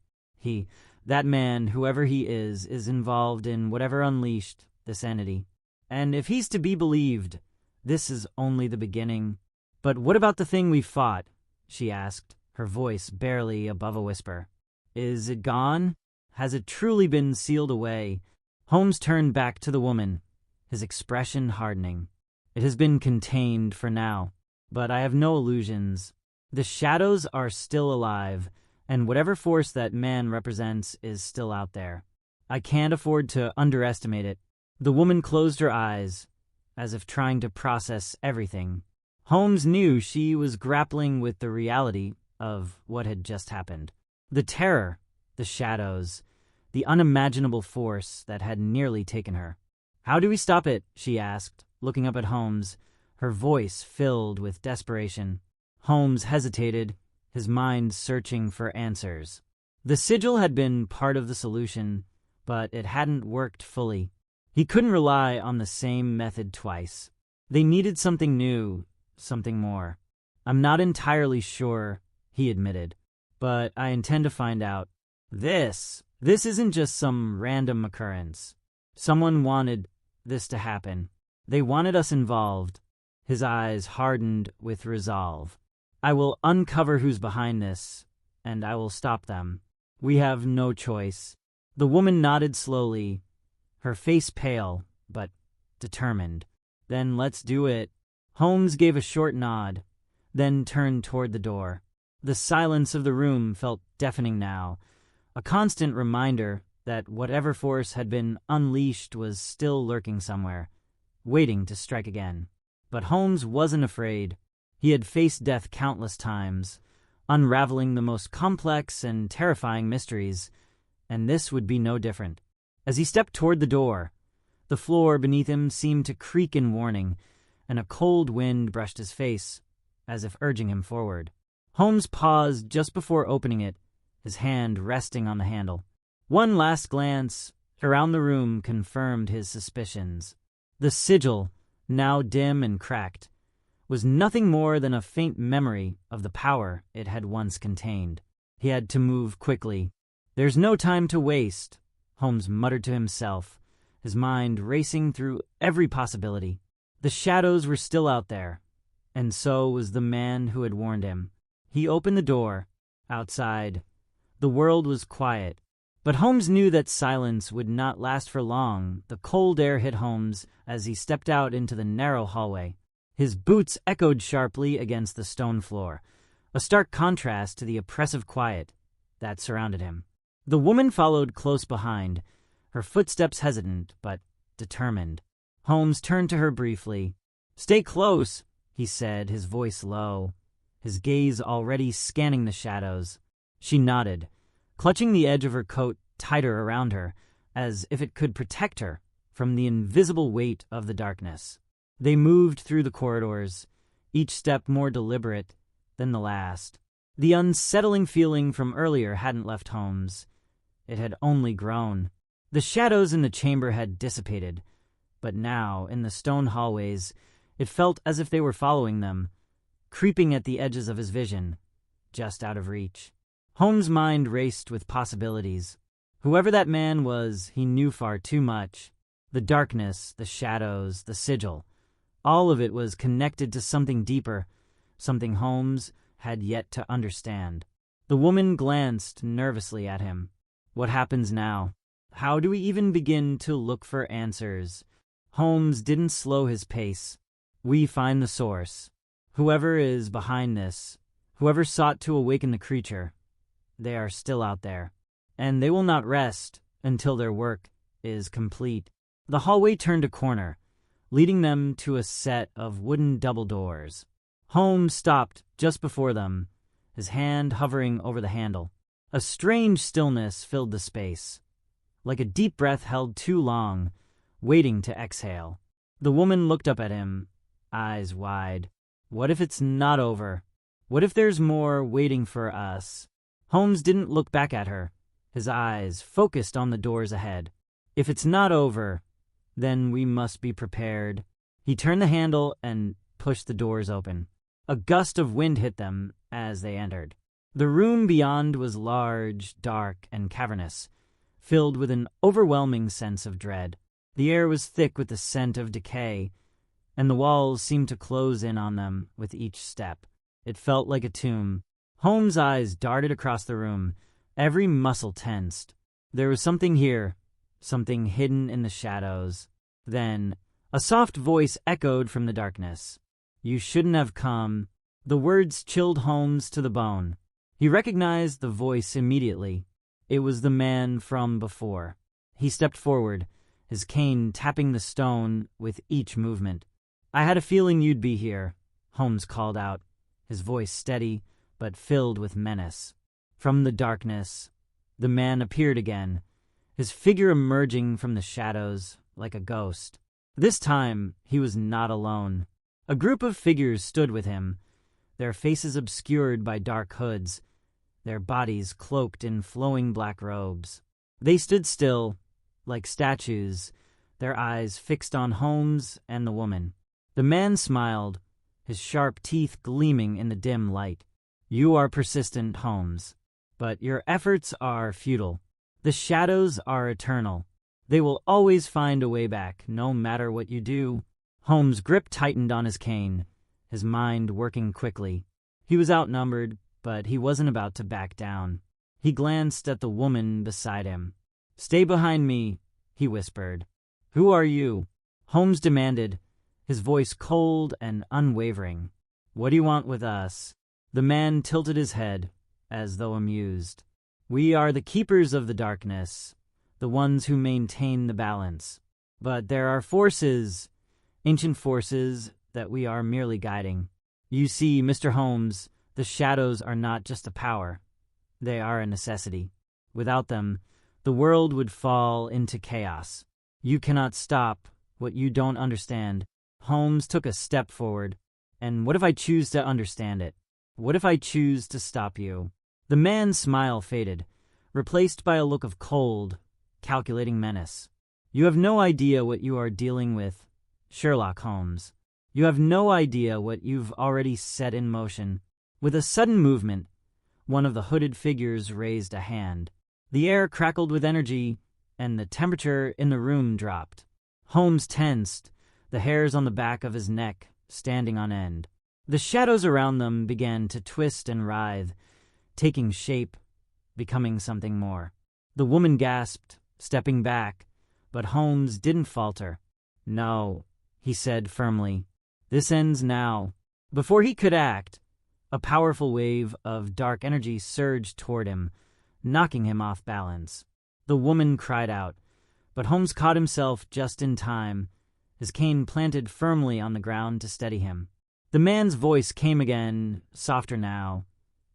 That man, whoever he is involved in whatever unleashed this entity. And if he's to be believed, this is only the beginning." "But what about the thing we fought?" she asked, her voice barely above a whisper. "Is it gone? Has it truly been sealed away?" Holmes turned back to the woman, his expression hardening. "It has been contained for now, but I have no illusions. The shadows are still alive, and whatever force that man represents is still out there. I can't afford to underestimate it." The woman closed her eyes, as if trying to process everything. Holmes knew she was grappling with the reality of what had just happened. The terror, the shadows, the unimaginable force that had nearly taken her. "How do we stop it?" she asked, looking up at Holmes, her voice filled with desperation. Holmes hesitated, his mind searching for answers. The sigil had been part of the solution, but it hadn't worked fully. He couldn't rely on the same method twice. They needed something new, something more. "I'm not entirely sure," he admitted, "but I intend to find out. This isn't just some random occurrence. Someone wanted this to happen. They wanted us involved." His eyes hardened with resolve. "I will uncover who's behind this, and I will stop them. We have no choice." The woman nodded slowly, her face pale, but determined. "Then let's do it." Holmes gave a short nod, then turned toward the door. The silence of the room felt deafening now, a constant reminder that whatever force had been unleashed was still lurking somewhere, waiting to strike again. But Holmes wasn't afraid. He had faced death countless times, unraveling the most complex and terrifying mysteries, and this would be no different. As he stepped toward the door, the floor beneath him seemed to creak in warning, and a cold wind brushed his face, as if urging him forward. Holmes paused just before opening it, his hand resting on the handle. One last glance around the room confirmed his suspicions. The sigil, now dim and cracked, was nothing more than a faint memory of the power it had once contained. He had to move quickly. "There's no time to waste," Holmes muttered to himself, his mind racing through every possibility. The shadows were still out there, and so was the man who had warned him. He opened the door. Outside, the world was quiet, but Holmes knew that silence would not last for long. The cold air hit Holmes as he stepped out into the narrow hallway. His boots echoed sharply against the stone floor, a stark contrast to the oppressive quiet that surrounded him. The woman followed close behind, her footsteps hesitant but determined. Holmes turned to her briefly. "Stay close," he said, his voice low. his gaze already scanning the shadows. She nodded, clutching the edge of her coat tighter around her, as if it could protect her from the invisible weight of the darkness. They moved through the corridors, each step more deliberate than the last. The unsettling feeling from earlier hadn't left Holmes. It had only grown. The shadows in the chamber had dissipated, but now, in the stone hallways, it felt as if they were following them, creeping at the edges of his vision, just out of reach. Holmes' mind raced with possibilities. Whoever that man was, he knew far too much. The darkness, the shadows, the sigil, all of it was connected to something deeper, something Holmes had yet to understand. The woman glanced nervously at him. What happens now? How do we even begin to look for answers? Holmes didn't slow his pace. We find the source. Whoever is behind this, whoever sought to awaken the creature, they are still out there, and they will not rest until their work is complete. The hallway turned a corner, leading them to a set of wooden double doors. Holmes stopped just before them, his hand hovering over the handle. A strange stillness filled the space, like a deep breath held too long, waiting to exhale. The woman looked up at him, eyes wide. What if it's not over? What if there's more waiting for us? Holmes didn't look back at her, his eyes focused on the doors ahead. If it's not over, then we must be prepared. He turned the handle and pushed the doors open. A gust of wind hit them as they entered. The room beyond was large, dark, and cavernous, filled with an overwhelming sense of dread. The air was thick with the scent of decay, and the walls seemed to close in on them with each step. It felt like a tomb. Holmes' eyes darted across the room, every muscle tensed. There was something here, something hidden in the shadows. Then, a soft voice echoed from the darkness. "You shouldn't have come." The words chilled Holmes to the bone. He recognized the voice immediately. It was the man from before. He stepped forward, his cane tapping the stone with each movement. "I had a feeling you'd be here," Holmes called out, his voice steady but filled with menace. From the darkness, the man appeared again, his figure emerging from the shadows like a ghost. This time, he was not alone. A group of figures stood with him, their faces obscured by dark hoods, their bodies cloaked in flowing black robes. They stood still, like statues, their eyes fixed on Holmes and the woman. The man smiled, his sharp teeth gleaming in the dim light. "You are persistent, Holmes, but your efforts are futile. The shadows are eternal. They will always find a way back, no matter what you do." Holmes' grip tightened on his cane, his mind working quickly. He was outnumbered, but he wasn't about to back down. He glanced at the woman beside him. "Stay behind me," he whispered. "Who are you?" Holmes demanded, his voice cold and unwavering. "What do you want with us?" The man tilted his head, as though amused. "We are the keepers of the darkness, the ones who maintain the balance. But there are forces, ancient forces, that we are merely guiding. You see, Mr. Holmes, the shadows are not just a power. They are a necessity. Without them, the world would fall into chaos. You cannot stop what you don't understand." Holmes took a step forward. "And what if I choose to understand it? What if I choose to stop you?" The man's smile faded, replaced by a look of cold, calculating menace. "You have no idea what you are dealing with, Sherlock Holmes. You have no idea what you've already set in motion." With a sudden movement, one of the hooded figures raised a hand. The air crackled with energy, and the temperature in the room dropped. Holmes tensed, the hairs on the back of his neck standing on end. The shadows around them began to twist and writhe, taking shape, becoming something more. The woman gasped, stepping back, but Holmes didn't falter. "No," he said firmly. "This ends now." Before he could act, a powerful wave of dark energy surged toward him, knocking him off balance. The woman cried out, but Holmes caught himself just in time, his cane planted firmly on the ground to steady him. The man's voice came again, softer now,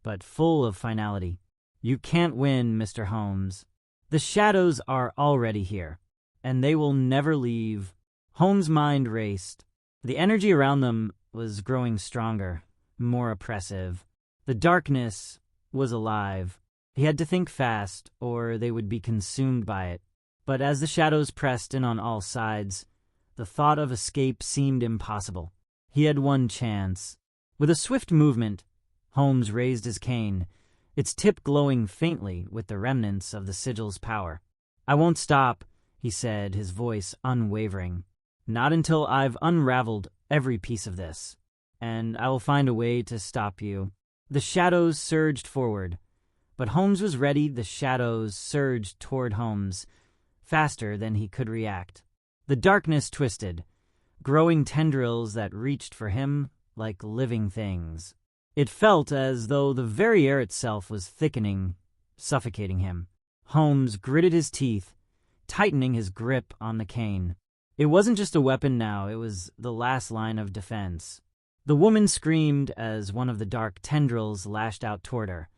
but full of finality. "You can't win, Mr. Holmes. The shadows are already here, and they will never leave." Holmes' mind raced. The energy around them was growing stronger, more oppressive. The darkness was alive. He had to think fast, or they would be consumed by it. But as the shadows pressed in on all sides, the thought of escape seemed impossible. He had one chance. With a swift movement, Holmes raised his cane, its tip glowing faintly with the remnants of the sigil's power. "I won't stop," he said, his voice unwavering. "Not until I've unraveled every piece of this. And I will find a way to stop you." The shadows surged forward. But Holmes was ready. The shadows surged toward Holmes, faster than he could react. The darkness twisted, growing tendrils that reached for him like living things. It felt as though the very air itself was thickening, suffocating him. Holmes gritted his teeth, tightening his grip on the cane. It wasn't just a weapon now, it was the last line of defense. The woman screamed as one of the dark tendrils lashed out toward her,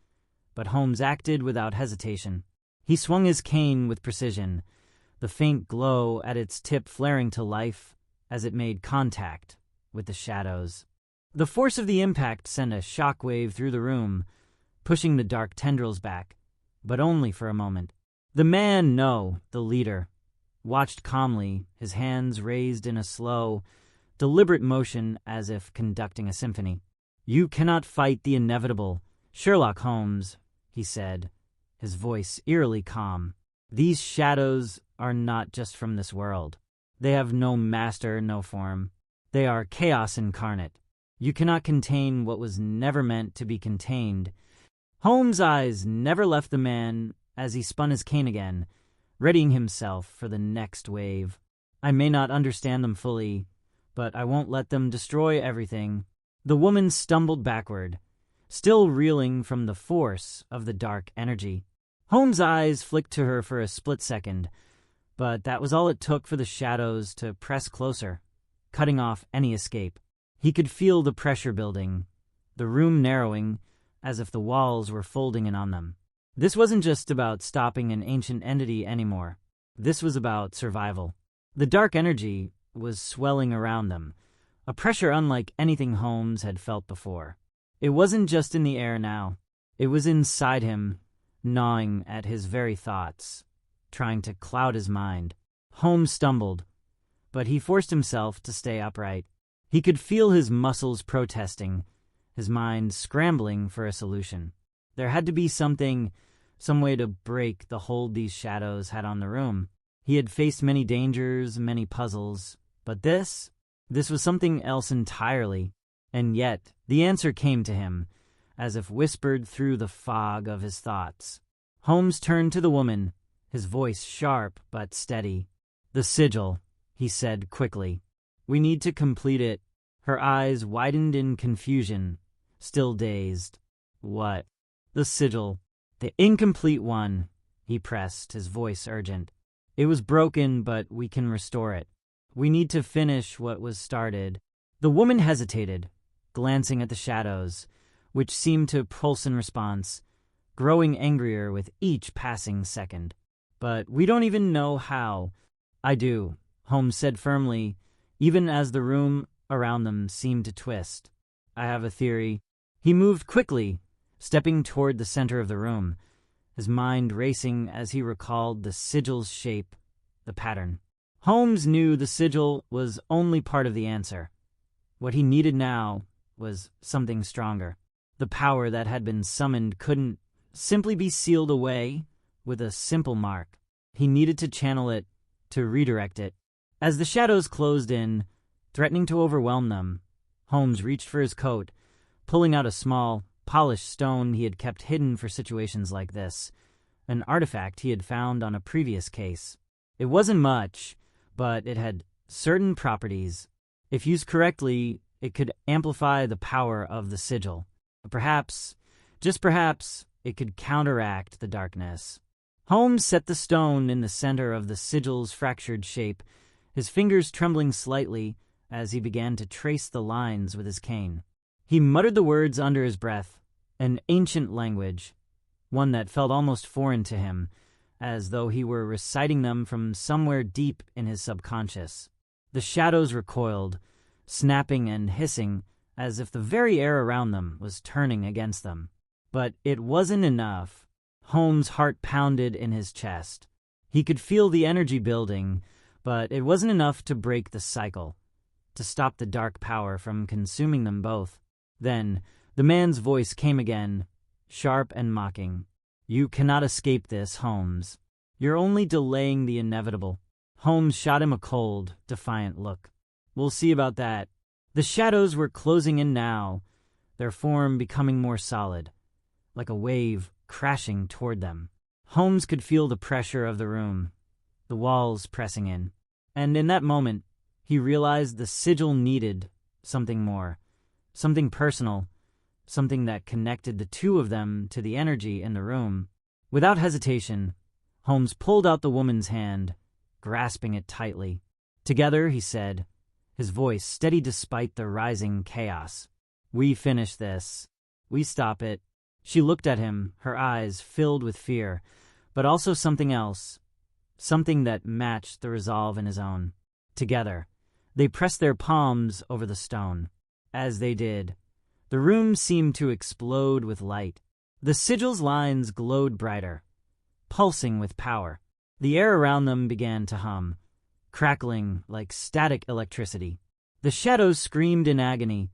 but Holmes acted without hesitation. He swung his cane with precision, the faint glow at its tip flaring to life as it made contact with the shadows. The force of the impact sent a shockwave through the room, pushing the dark tendrils back, but only for a moment. The man, no, the leader, watched calmly, his hands raised in a slow, deliberate motion as if conducting a symphony. "You cannot fight the inevitable, Sherlock Holmes," he said, his voice eerily calm. "These shadows are not just from this world. They have no master, no form. They are chaos incarnate. You cannot contain what was never meant to be contained." Holmes' eyes never left the man as he spun his cane again, readying himself for the next wave. "I may not understand them fully, but I won't let them destroy everything." The woman stumbled backward, still reeling from the force of the dark energy. Holmes' eyes flicked to her for a split second, but that was all it took for the shadows to press closer, cutting off any escape. He could feel the pressure building, the room narrowing, as if the walls were folding in on them. This wasn't just about stopping an ancient entity anymore. This was about survival. The dark energy was swelling around them, a pressure unlike anything Holmes had felt before. It wasn't just in the air now. It was inside him, gnawing at his very thoughts, trying to cloud his mind. Holmes stumbled, but he forced himself to stay upright. He could feel his muscles protesting, his mind scrambling for a solution. There had to be some way to break the hold these shadows had on the room. He had faced many dangers, many puzzles, but this was something else entirely. And yet, the answer came to him, as if whispered through the fog of his thoughts. Holmes turned to the woman, his voice sharp but steady. "The sigil," he said quickly. "We need to complete it." Her eyes widened in confusion, still dazed. "What?" "The sigil. The incomplete one," he pressed, his voice urgent. "It was broken, but we can restore it. We need to finish what was started." The woman hesitated, glancing at the shadows, which seemed to pulse in response, growing angrier with each passing second. "But we don't even know how." "I do," Holmes said firmly, even as the room around them seemed to twist. "I have a theory." He moved quickly, stepping toward the center of the room, his mind racing as he recalled the sigil's shape, the pattern. Holmes knew the sigil was only part of the answer. What he needed now was something stronger. The power that had been summoned couldn't simply be sealed away with a simple mark. He needed to channel it, to redirect it. As the shadows closed in, threatening to overwhelm them, Holmes reached for his coat, pulling out a small, polished stone he had kept hidden for situations like this, an artifact he had found on a previous case. It wasn't much, but it had certain properties. If used correctly, it could amplify the power of the sigil. Perhaps, just perhaps, it could counteract the darkness. Holmes set the stone in the center of the sigil's fractured shape, his fingers trembling slightly as he began to trace the lines with his cane. He muttered the words under his breath, an ancient language, one that felt almost foreign to him, as though he were reciting them from somewhere deep in his subconscious. The shadows recoiled, snapping and hissing, as if the very air around them was turning against them. But it wasn't enough. Holmes' heart pounded in his chest. He could feel the energy building, but it wasn't enough to break the cycle, to stop the dark power from consuming them both. Then the man's voice came again, sharp and mocking. "You cannot escape this, Holmes. You're only delaying the inevitable." Holmes shot him a cold, defiant look. "We'll see about that." The shadows were closing in now, their form becoming more solid, like a wave crashing toward them. Holmes could feel the pressure of the room, the walls pressing in. And in that moment, he realized the sigil needed something more, something personal, something that connected the two of them to the energy in the room. Without hesitation, Holmes pulled out the woman's hand, grasping it tightly. "Together," he said, his voice steady despite the rising chaos. "We finish this. We stop it." She looked at him, her eyes filled with fear, but also something else, something that matched the resolve in his own. Together, they pressed their palms over the stone. As they did, the room seemed to explode with light. The sigil's lines glowed brighter, pulsing with power. The air around them began to hum, crackling like static electricity. The shadows screamed in agony,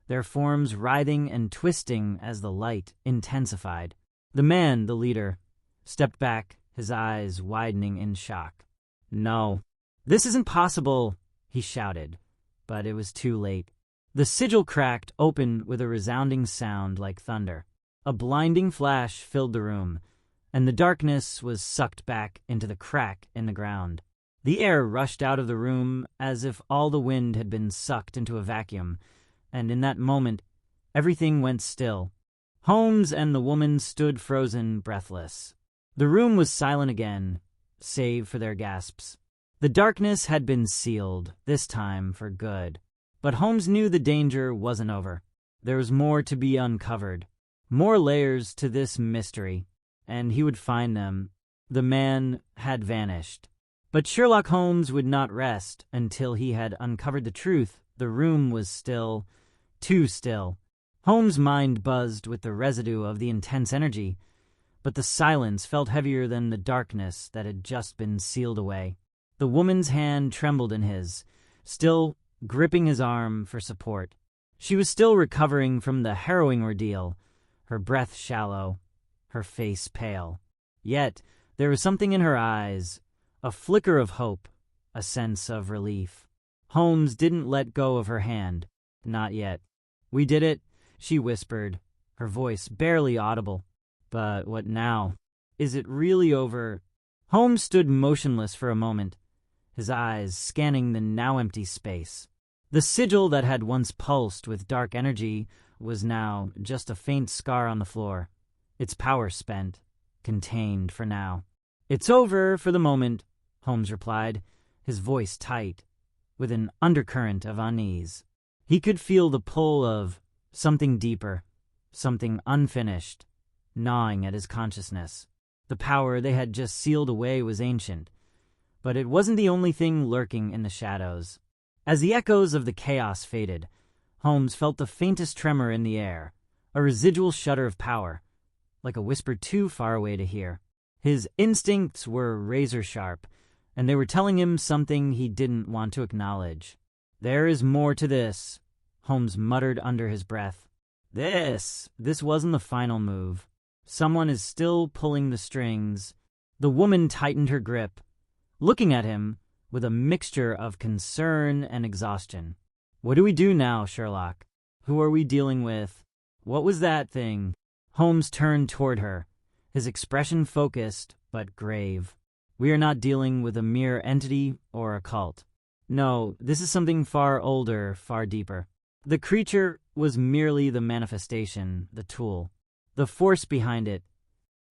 their forms writhing and twisting as the light intensified. The man, the leader, stepped back, his eyes widening in shock. "No, this isn't possible," he shouted, but it was too late. The sigil cracked open with a resounding sound like thunder. A blinding flash filled the room, and the darkness was sucked back into the crack in the ground. The air rushed out of the room as if all the wind had been sucked into a vacuum, and in that moment, everything went still. Holmes and the woman stood frozen, breathless. The room was silent again, save for their gasps. The darkness had been sealed, this time for good. But Holmes knew the danger wasn't over. There was more to be uncovered, more layers to this mystery, and he would find them. The man had vanished. But Sherlock Holmes would not rest until he had uncovered the truth. The room was still, too still. Holmes' mind buzzed with the residue of the intense energy, but the silence felt heavier than the darkness that had just been sealed away. The woman's hand trembled in his, still gripping his arm for support. She was still recovering from the harrowing ordeal, her breath shallow, her face pale. Yet there was something in her eyes, a flicker of hope, a sense of relief. Holmes didn't let go of her hand. Not yet. "We did it," she whispered, her voice barely audible. "But what now? Is it really over?" Holmes stood motionless for a moment, his eyes scanning the now empty space. The sigil that had once pulsed with dark energy was now just a faint scar on the floor, its power spent, contained for now. "It's over for the moment," Holmes replied, his voice tight, with an undercurrent of unease. He could feel the pull of something deeper, something unfinished, gnawing at his consciousness. The power they had just sealed away was ancient, but it wasn't the only thing lurking in the shadows. As the echoes of the chaos faded, Holmes felt the faintest tremor in the air, a residual shudder of power, like a whisper too far away to hear. His instincts were razor-sharp, and they were telling him something he didn't want to acknowledge. "There is more to this," Holmes muttered under his breath. This wasn't the final move. Someone is still pulling the strings. The woman tightened her grip, looking at him with a mixture of concern and exhaustion. "What do we do now, Sherlock? Who are we dealing with? What was that thing?" Holmes turned toward her, his expression focused but grave. "We are not dealing with a mere entity or a cult. No, this is something far older, far deeper. The creature was merely the manifestation, the tool, the force behind it."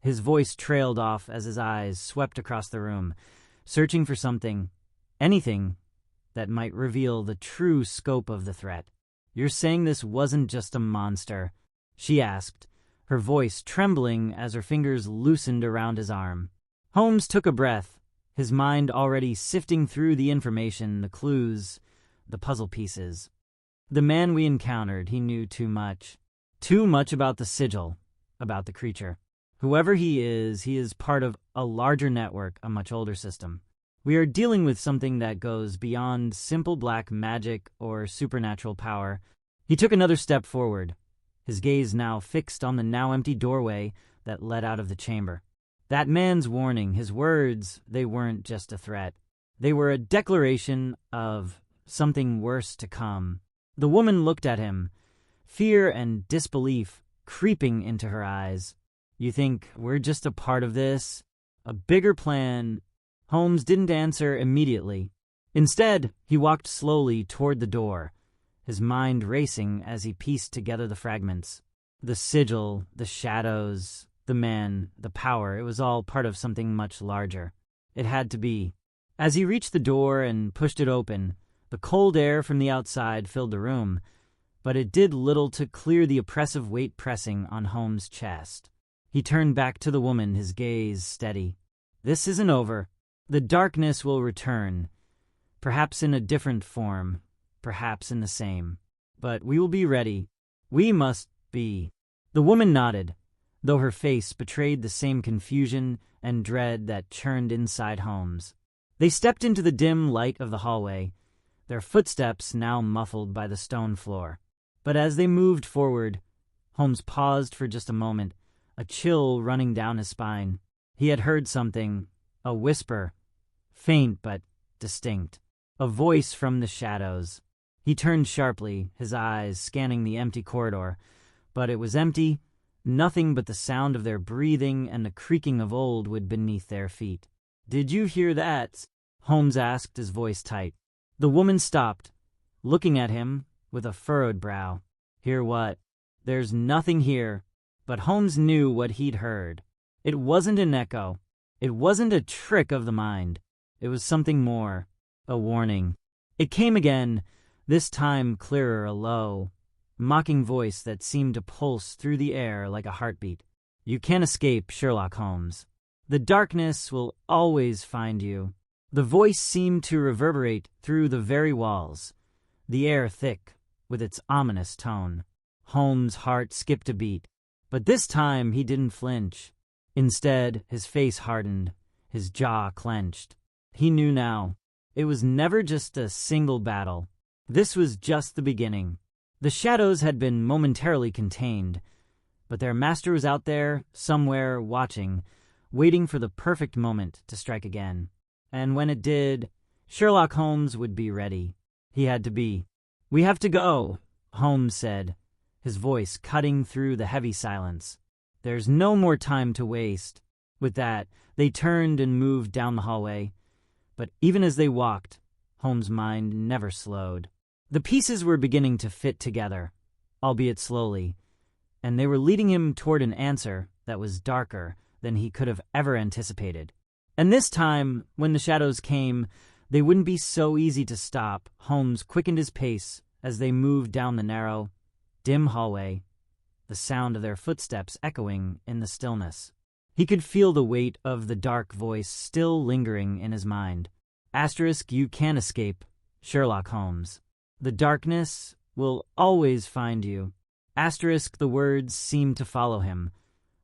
His voice trailed off as his eyes swept across the room, searching for something, anything, that might reveal the true scope of the threat. "You're saying this wasn't just a monster?" she asked, her voice trembling as her fingers loosened around his arm. Holmes took a breath, his mind already sifting through the information, the clues, the puzzle pieces. The man we encountered, he knew too much. Too much about the sigil, about the creature. Whoever he is part of a larger network, a much older system. We are dealing with something that goes beyond simple black magic or supernatural power. He took another step forward, his gaze now fixed on the now-empty doorway that led out of the chamber. That man's warning, his words, they weren't just a threat. They were a declaration of something worse to come. The woman looked at him, fear and disbelief creeping into her eyes. "You think we're just a part of this? A bigger plan?" Holmes didn't answer immediately. Instead, he walked slowly toward the door, his mind racing as he pieced together the fragments. The sigil, the shadows, the man, the power, it was all part of something much larger. It had to be. As he reached the door and pushed it open, the cold air from the outside filled the room, but it did little to clear the oppressive weight pressing on Holmes' chest. He turned back to the woman, his gaze steady. "This isn't over. The darkness will return, perhaps in a different form, perhaps in the same. But we will be ready. We must be." The woman nodded, though her face betrayed the same confusion and dread that churned inside Holmes. They stepped into the dim light of the hallway, their footsteps now muffled by the stone floor. But as they moved forward, Holmes paused for just a moment, a chill running down his spine. He had heard something, a whisper, faint but distinct, a voice from the shadows. He turned sharply, his eyes scanning the empty corridor, but it was empty, nothing but the sound of their breathing and the creaking of old wood beneath their feet. "Did you hear that?" Holmes asked, his voice tight. The woman stopped, looking at him with a furrowed brow. "Hear what?" "There's nothing here." But Holmes knew what he'd heard. It wasn't an echo. It wasn't a trick of the mind. It was something more, a warning. It came again, this time clearer, a low, mocking voice that seemed to pulse through the air like a heartbeat. "You can't escape, Sherlock Holmes. The darkness will always find you." The voice seemed to reverberate through the very walls, the air thick with its ominous tone. Holmes' heart skipped a beat, but this time he didn't flinch. Instead, his face hardened, his jaw clenched. He knew now. It was never just a single battle. This was just the beginning. The shadows had been momentarily contained, but their master was out there, somewhere, watching, waiting for the perfect moment to strike again. And when it did, Sherlock Holmes would be ready. He had to be. "We have to go," Holmes said, his voice cutting through the heavy silence. "There's no more time to waste." With that, they turned and moved down the hallway. But even as they walked, Holmes' mind never slowed. The pieces were beginning to fit together, albeit slowly, and they were leading him toward an answer that was darker than he could have ever anticipated. And this time, when the shadows came, they wouldn't be so easy to stop. Holmes quickened his pace as they moved down the narrow, dim hallway, the sound of their footsteps echoing in the stillness. He could feel the weight of the dark voice still lingering in his mind. Asterisk, "You can't escape, Sherlock Holmes. The darkness will always find you." Asterisk, the words seemed to follow him,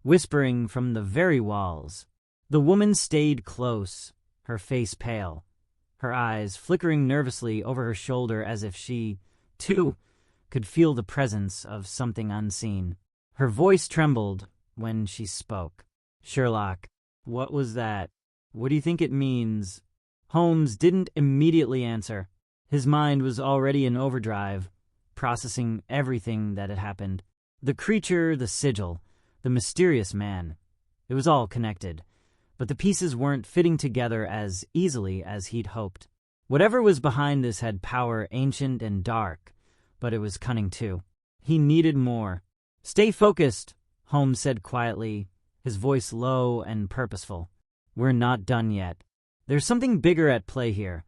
whispering from the very walls. The woman stayed close, her face pale, her eyes flickering nervously over her shoulder as if she, too, could feel the presence of something unseen. Her voice trembled when she spoke. "Sherlock, what was that? What do you think it means?" Holmes didn't immediately answer. His mind was already in overdrive, processing everything that had happened. The creature, the sigil, the mysterious man. It was all connected, but the pieces weren't fitting together as easily as he'd hoped. Whatever was behind this had power ancient and dark, but it was cunning too. He needed more. "Stay focused," Holmes said quietly, his voice low and purposeful. "We're not done yet. There's something bigger at play here.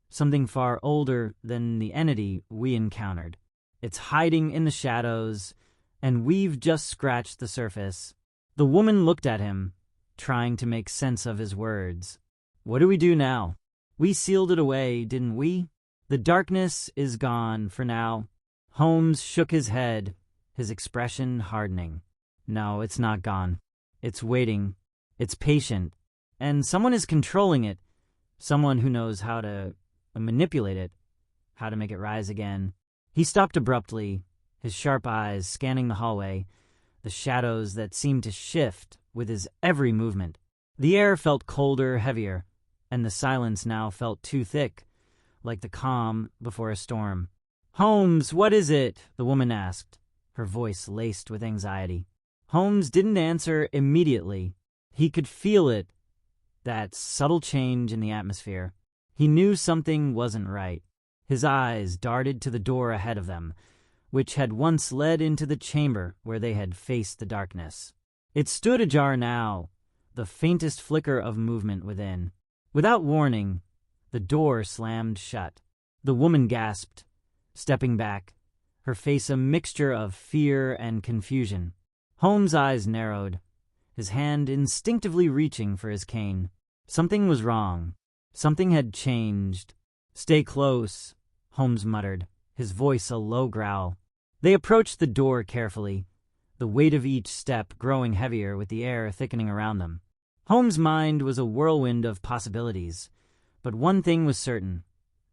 something far older than the entity we encountered. It's hiding in the shadows, and we've just scratched the surface. The woman looked at him, trying to make sense of his words. What do we do now? We sealed it away, didn't we? The darkness is gone for now. Holmes shook his head, his expression hardening. No, it's not gone. It's waiting. It's patient. And someone is controlling it. Someone who knows how to manipulate it, how to make it rise again. He stopped abruptly, his sharp eyes scanning the hallway, the shadows that seemed to shift with his every movement. The air felt colder, heavier, and the silence now felt too thick, like the calm before a storm. "Holmes, what is it?" the woman asked, her voice laced with anxiety. Holmes didn't answer immediately. He could feel it, that subtle change in the atmosphere. He knew something wasn't right. His eyes darted to the door ahead of them, which had once led into the chamber where they had faced the darkness. It stood ajar now, the faintest flicker of movement within. Without warning, the door slammed shut. The woman gasped, stepping back, her face a mixture of fear and confusion. Holmes' eyes narrowed, his hand instinctively reaching for his cane. Something was wrong. Something had changed. "Stay close," Holmes muttered, his voice a low growl. They approached the door carefully, the weight of each step growing heavier with the air thickening around them. Holmes' mind was a whirlwind of possibilities, but one thing was certain.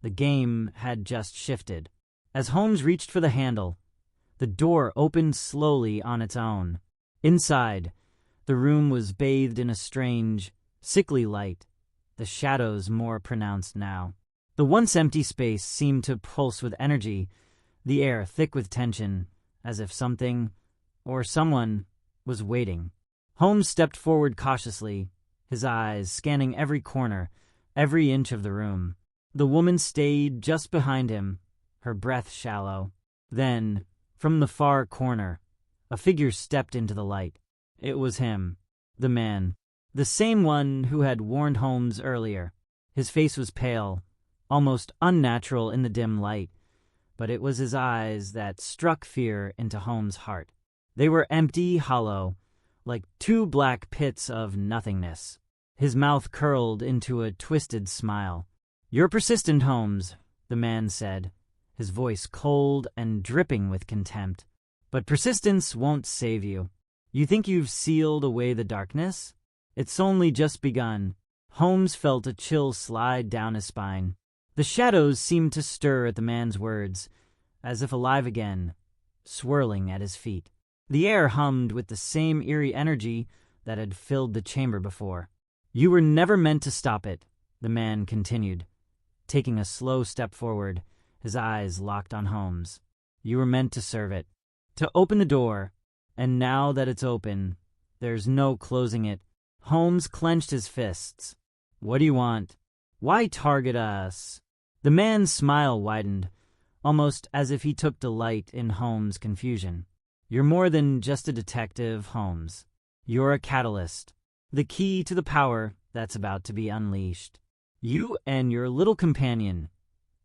The game had just shifted. As Holmes reached for the handle, the door opened slowly on its own. Inside, the room was bathed in a strange, sickly light, the shadows more pronounced now. The once empty space seemed to pulse with energy, the air thick with tension, as if something, or someone, was waiting. Holmes stepped forward cautiously, his eyes scanning every corner, every inch of the room. The woman stayed just behind him, her breath shallow. Then, from the far corner, a figure stepped into the light. It was him, the man, the same one who had warned Holmes earlier. His face was pale, almost unnatural in the dim light, but it was his eyes that struck fear into Holmes' heart. They were empty, hollow, like two black pits of nothingness. His mouth curled into a twisted smile. "You're persistent, Holmes," the man said, his voice cold and dripping with contempt. "But persistence won't save you. You think you've sealed away the darkness? It's only just begun." Holmes felt a chill slide down his spine. The shadows seemed to stir at the man's words, as if alive again, swirling at his feet. The air hummed with the same eerie energy that had filled the chamber before. "You were never meant to stop it," the man continued, taking a slow step forward, his eyes locked on Holmes. "You were meant to serve it, to open the door, and now that it's open, there's no closing it." Holmes clenched his fists. "What do you want? Why target us?" The man's smile widened, almost as if he took delight in Holmes' confusion. "You're more than just a detective, Holmes. You're a catalyst, the key to the power that's about to be unleashed. You and your little companion,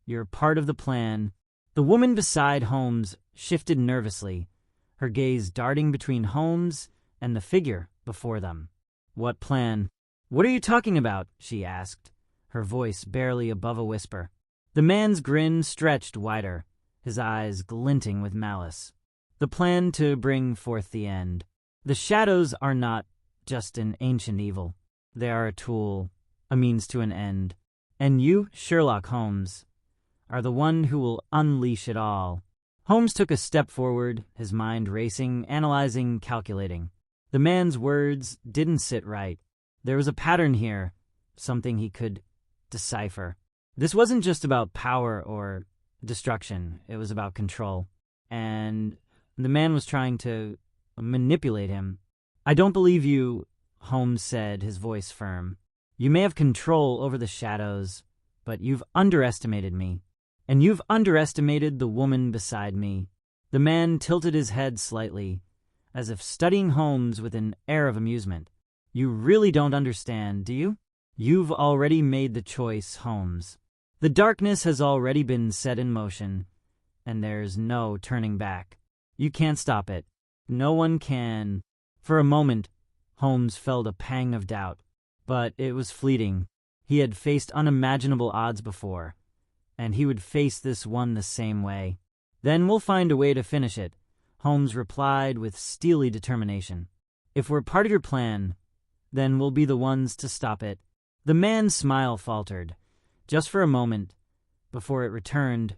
you're part of the plan." The woman beside Holmes shifted nervously, her gaze darting between Holmes and the figure before them. "What plan? What are you talking about?" she asked, her voice barely above a whisper. The man's grin stretched wider, his eyes glinting with malice. "The plan to bring forth the end. The shadows are not just an ancient evil. They are a tool, a means to an end. And you, Sherlock Holmes, are the one who will unleash it all." Holmes took a step forward, his mind racing, analyzing, calculating. The man's words didn't sit right. There was a pattern here, something he could decipher. This wasn't just about power or destruction. It was about control. And the man was trying to manipulate him. "I don't believe you," Holmes said, his voice firm. "You may have control over the shadows, but you've underestimated me. And you've underestimated the woman beside me." The man tilted his head slightly, as if studying Holmes with an air of amusement. "You really don't understand, do you? You've already made the choice, Holmes. The darkness has already been set in motion, and there's no turning back. You can't stop it. No one can. For a moment, Holmes felt a pang of doubt, but it was fleeting. He had faced unimaginable odds before, and he would face this one the same way. Then we'll find a way to finish it, Holmes replied with steely determination. If we're part of your plan, then we'll be the ones to stop it. The man's smile faltered, just for a moment, before it returned,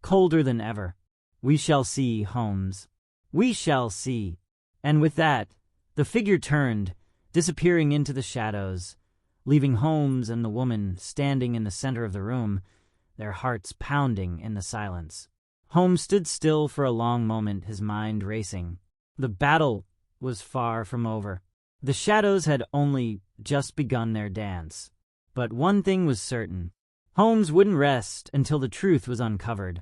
colder than ever. We shall see, Holmes. We shall see. And with that, the figure turned, disappearing into the shadows, leaving Holmes and the woman standing in the center of the room, their hearts pounding in the silence. Holmes stood still for a long moment, his mind racing. The battle was far from over. The shadows had only just begun their dance. But one thing was certain. Holmes wouldn't rest until the truth was uncovered,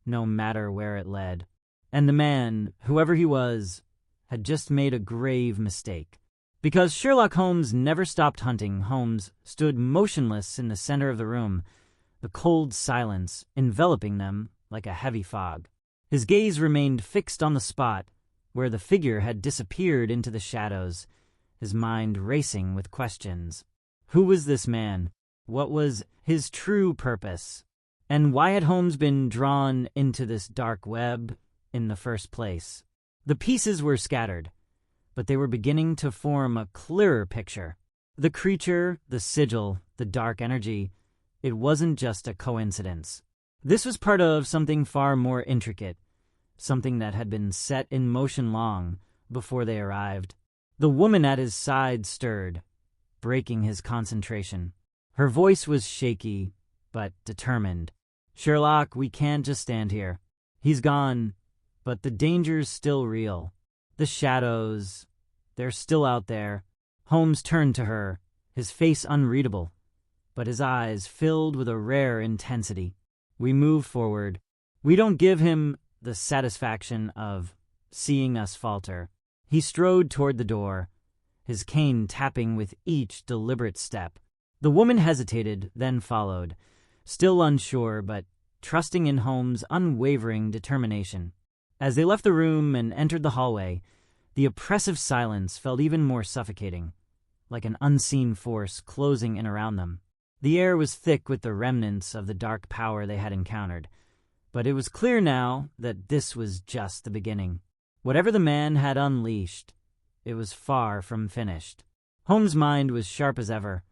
no matter where it led. And the man, whoever he was, had just made a grave mistake. Because Sherlock Holmes never stopped hunting, Holmes stood motionless in the center of the room, the cold silence enveloping them like a heavy fog. His gaze remained fixed on the spot where the figure had disappeared into the shadows, his mind racing with questions. Who was this man? What was his true purpose? And why had Holmes been drawn into this dark web in the first place? The pieces were scattered, but they were beginning to form a clearer picture. The creature, the sigil, the dark energy, it wasn't just a coincidence. This was part of something far more intricate, something that had been set in motion long before they arrived. The woman at his side stirred, breaking his concentration. Her voice was shaky, but determined. Sherlock, we can't just stand here. He's gone, but the danger's still real. The shadows, they're still out there. Holmes turned to her, his face unreadable, but his eyes filled with a rare intensity. We move forward. We don't give him the satisfaction of seeing us falter. He strode toward the door, his cane tapping with each deliberate step. The woman hesitated, then followed, still unsure but trusting in Holmes' unwavering determination. As they left the room and entered the hallway, the oppressive silence felt even more suffocating, like an unseen force closing in around them. The air was thick with the remnants of the dark power they had encountered, but it was clear now that this was just the beginning. Whatever the man had unleashed, it was far from finished. Holmes' mind was sharp as ever,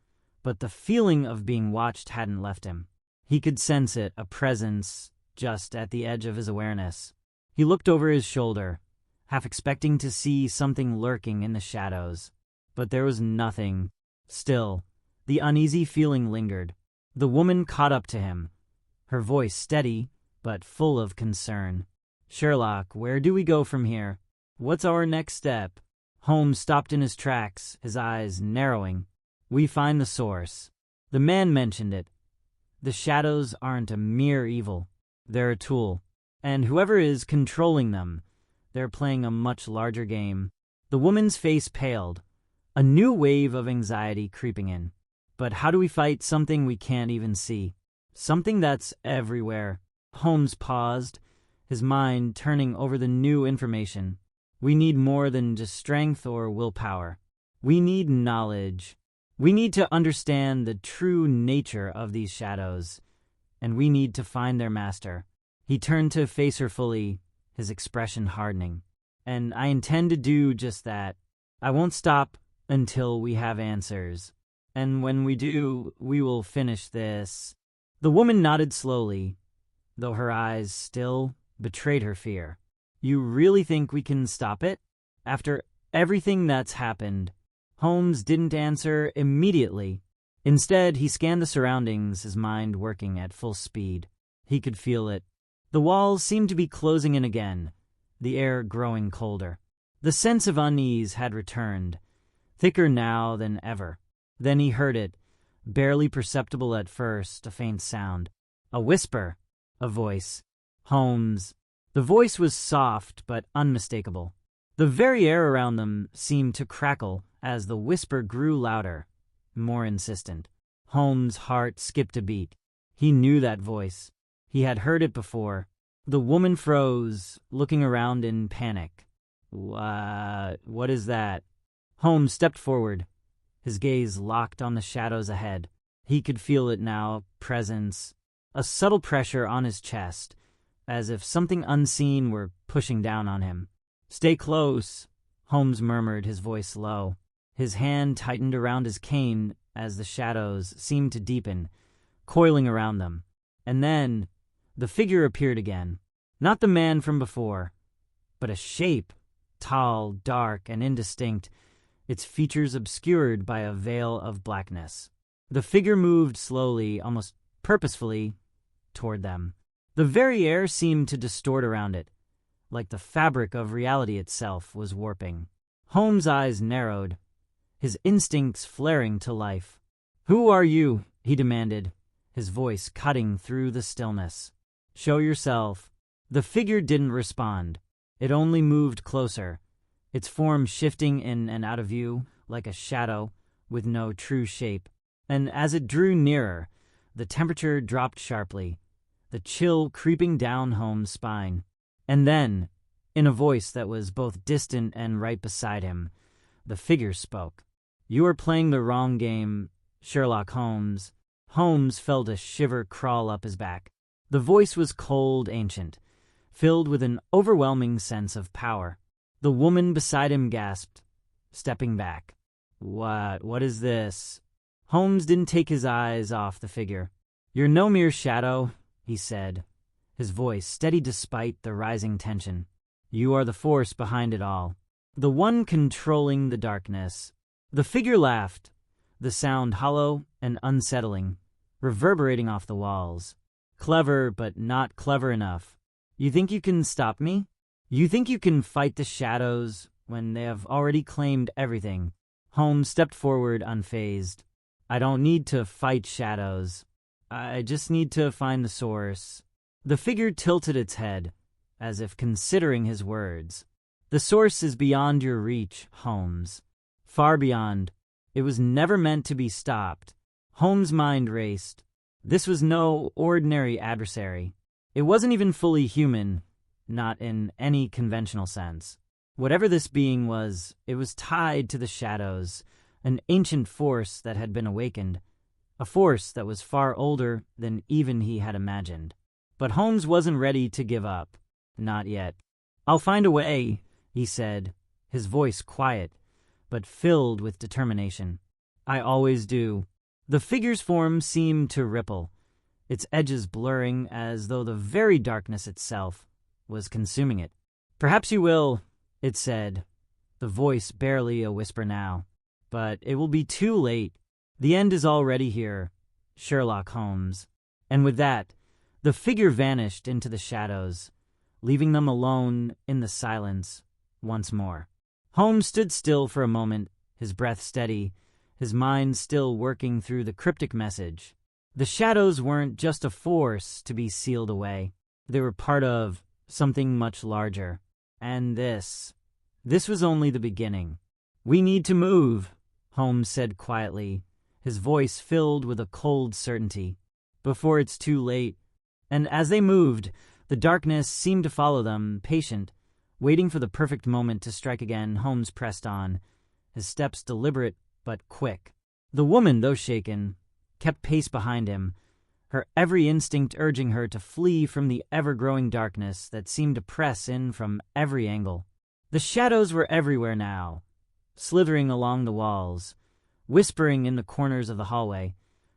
but the feeling of being watched hadn't left him. He could sense it, a presence just at the edge of his awareness. He looked over his shoulder, half expecting to see something lurking in the shadows, but there was nothing. Still, the uneasy feeling lingered. The woman caught up to him, her voice steady but full of concern. Sherlock, where do we go from here? What's our next step? Holmes stopped in his tracks, his eyes narrowing. We find the source. The man mentioned it. The shadows aren't a mere evil. They're a tool. And whoever is controlling them, they're playing a much larger game. The woman's face paled, a new wave of anxiety creeping in. But how do we fight something we can't even see? Something that's everywhere. Holmes paused, his mind turning over the new information. We need more than just strength or willpower. We need knowledge. We need to understand the true nature of these shadows, and we need to find their master. He turned to face her fully, his expression hardening. And I intend to do just that. I won't stop until we have answers. And when we do, we will finish this. The woman nodded slowly, though her eyes still betrayed her fear. You really think we can stop it? After everything that's happened? Holmes didn't answer immediately. Instead, he scanned the surroundings, his mind working at full speed. He could feel it. The walls seemed to be closing in again, the air growing colder. The sense of unease had returned, thicker now than ever. Then he heard it, barely perceptible at first, a faint sound. A whisper, a voice. Holmes. The voice was soft but unmistakable. The very air around them seemed to crackle as the whisper grew louder, more insistent. Holmes' heart skipped a beat. He knew that voice. He had heard it before. The woman froze, looking around in panic. What is that? Holmes stepped forward, his gaze locked on the shadows ahead. He could feel it now, presence, a subtle pressure on his chest, as if something unseen were pushing down on him. "Stay close," Holmes murmured, his voice low. His hand tightened around his cane as the shadows seemed to deepen, coiling around them. And then the figure appeared again. Not the man from before, but a shape, tall, dark, and indistinct, its features obscured by a veil of blackness. The figure moved slowly, almost purposefully, toward them. The very air seemed to distort around it, like the fabric of reality itself was warping. Holmes' eyes narrowed, his instincts flaring to life. "Who are you?" he demanded, his voice cutting through the stillness. "Show yourself." The figure didn't respond. It only moved closer, its form shifting in and out of view like a shadow with no true shape. And as it drew nearer, the temperature dropped sharply, the chill creeping down Holmes' spine. And then, in a voice that was both distant and right beside him, the figure spoke. "You are playing the wrong game, Sherlock Holmes." Holmes felt a shiver crawl up his back. The voice was cold, ancient, filled with an overwhelming sense of power. The woman beside him gasped, stepping back. What is this?" Holmes didn't take his eyes off the figure. "You're no mere shadow," he said, his voice steady despite the rising tension. "You are the force behind it all, the one controlling the darkness." The figure laughed, the sound hollow and unsettling, reverberating off the walls. "Clever, but not clever enough. You think you can stop me? You think you can fight the shadows when they have already claimed everything?" Holmes stepped forward unfazed. "I don't need to fight shadows. I just need to find the source." The figure tilted its head, as if considering his words. "The source is beyond your reach, Holmes. Far beyond. It was never meant to be stopped." Holmes' mind raced. This was no ordinary adversary. It wasn't even fully human, not in any conventional sense. Whatever this being was, it was tied to the shadows, an ancient force that had been awakened, a force that was far older than even he had imagined. But Holmes wasn't ready to give up. Not yet. "I'll find a way," he said, his voice quiet, but filled with determination. "I always do." The figure's form seemed to ripple, its edges blurring as though the very darkness itself was consuming it. "Perhaps you will," it said, the voice barely a whisper now. "But it will be too late. The end is already here, Sherlock Holmes." And with that, the figure vanished into the shadows, leaving them alone in the silence once more. Holmes stood still for a moment, his breath steady, his mind still working through the cryptic message. The shadows weren't just a force to be sealed away. They were part of something much larger. And this was only the beginning. "We need to move," Holmes said quietly, his voice filled with a cold certainty, "before it's too late." And as they moved, the darkness seemed to follow them, patient, waiting for the perfect moment to strike again. Holmes pressed on, his steps deliberate but quick. The woman, though shaken, kept pace behind him, her every instinct urging her to flee from the ever-growing darkness that seemed to press in from every angle. The shadows were everywhere now, slithering along the walls, whispering in the corners of the hallway,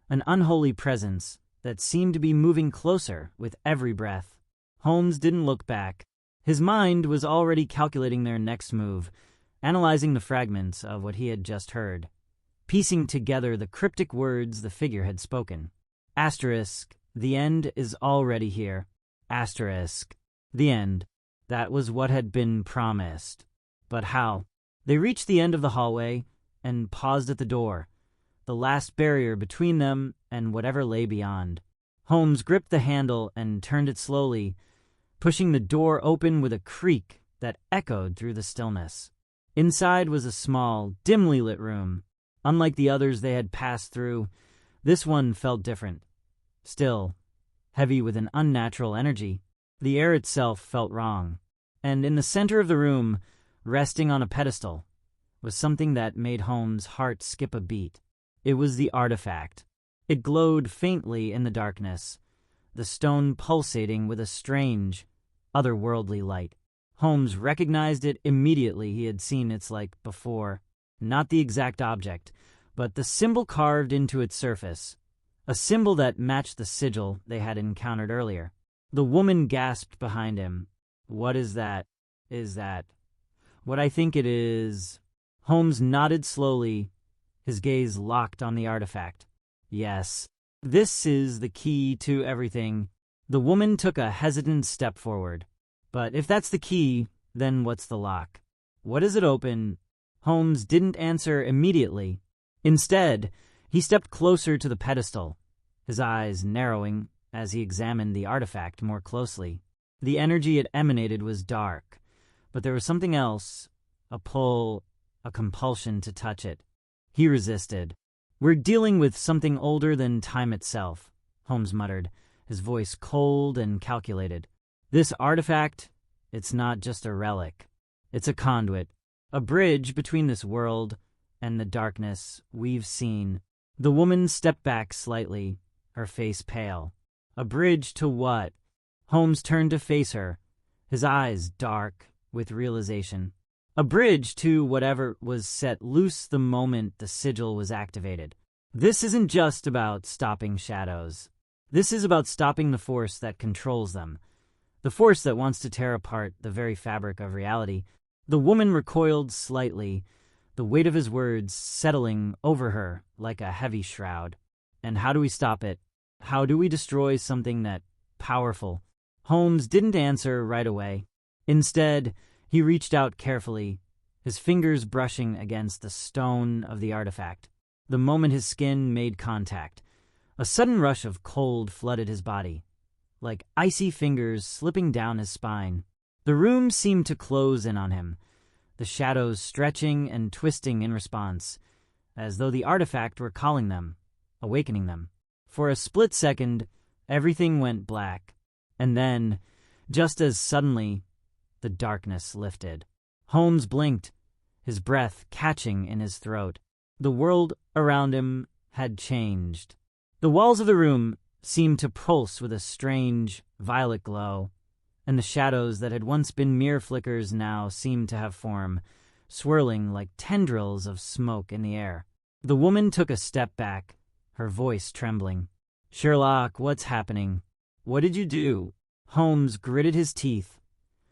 an unholy presence that seemed to be moving closer with every breath. Holmes didn't look back. His mind was already calculating their next move, analyzing the fragments of what he had just heard, piecing together the cryptic words the figure had spoken. Asterisk, the end is already here. Asterisk, the end. That was what had been promised. But how? They reached the end of the hallway and paused at the door, the last barrier between them and whatever lay beyond. Holmes gripped the handle and turned it slowly, pushing the door open with a creak that echoed through the stillness. Inside was a small, dimly lit room. Unlike the others they had passed through, this one felt different. Still, heavy with an unnatural energy. The air itself felt wrong. And in the center of the room, resting on a pedestal, was something that made Holmes' heart skip a beat. It was the artifact. It glowed faintly in the darkness, the stone pulsating with a strange, otherworldly light. Holmes recognized it immediately. He had seen its like before. Not the exact object, but the symbol carved into its surface. A symbol that matched the sigil they had encountered earlier. The woman gasped behind him. "What is that? Is that what I think it is?" Holmes nodded slowly, his gaze locked on the artifact. "Yes, this is the key to everything." The woman took a hesitant step forward. "But if that's the key, then what's the lock? What does it open?" Holmes didn't answer immediately. Instead, he stepped closer to the pedestal, his eyes narrowing as he examined the artifact more closely. The energy it emanated was dark, but there was something else, a pull, a compulsion to touch it. He resisted. "We're dealing with something older than time itself," Holmes muttered, his voice cold and calculated. "This artifact, it's not just a relic. It's a conduit, a bridge between this world and the darkness we've seen." The woman stepped back slightly, her face pale. "A bridge to what?" Holmes turned to face her, his eyes dark with realization. "A bridge to whatever was set loose the moment the sigil was activated. This isn't just about stopping shadows. This is about stopping the force that controls them, the force that wants to tear apart the very fabric of reality." The woman recoiled slightly, the weight of his words settling over her like a heavy shroud. "And how do we stop it? How do we destroy something that powerful?" Holmes didn't answer right away. Instead, he reached out carefully, his fingers brushing against the stone of the artifact. The moment his skin made contact, a sudden rush of cold flooded his body, like icy fingers slipping down his spine. The room seemed to close in on him, the shadows stretching and twisting in response, as though the artifact were calling them, awakening them. For a split second, everything went black, and then, just as suddenly, the darkness lifted. Holmes blinked, his breath catching in his throat. The world around him had changed. The walls of the room seemed to pulse with a strange, violet glow, and the shadows that had once been mere flickers now seemed to have form, swirling like tendrils of smoke in the air. The woman took a step back, her voice trembling. "Sherlock, what's happening? What did you do?" Holmes gritted his teeth,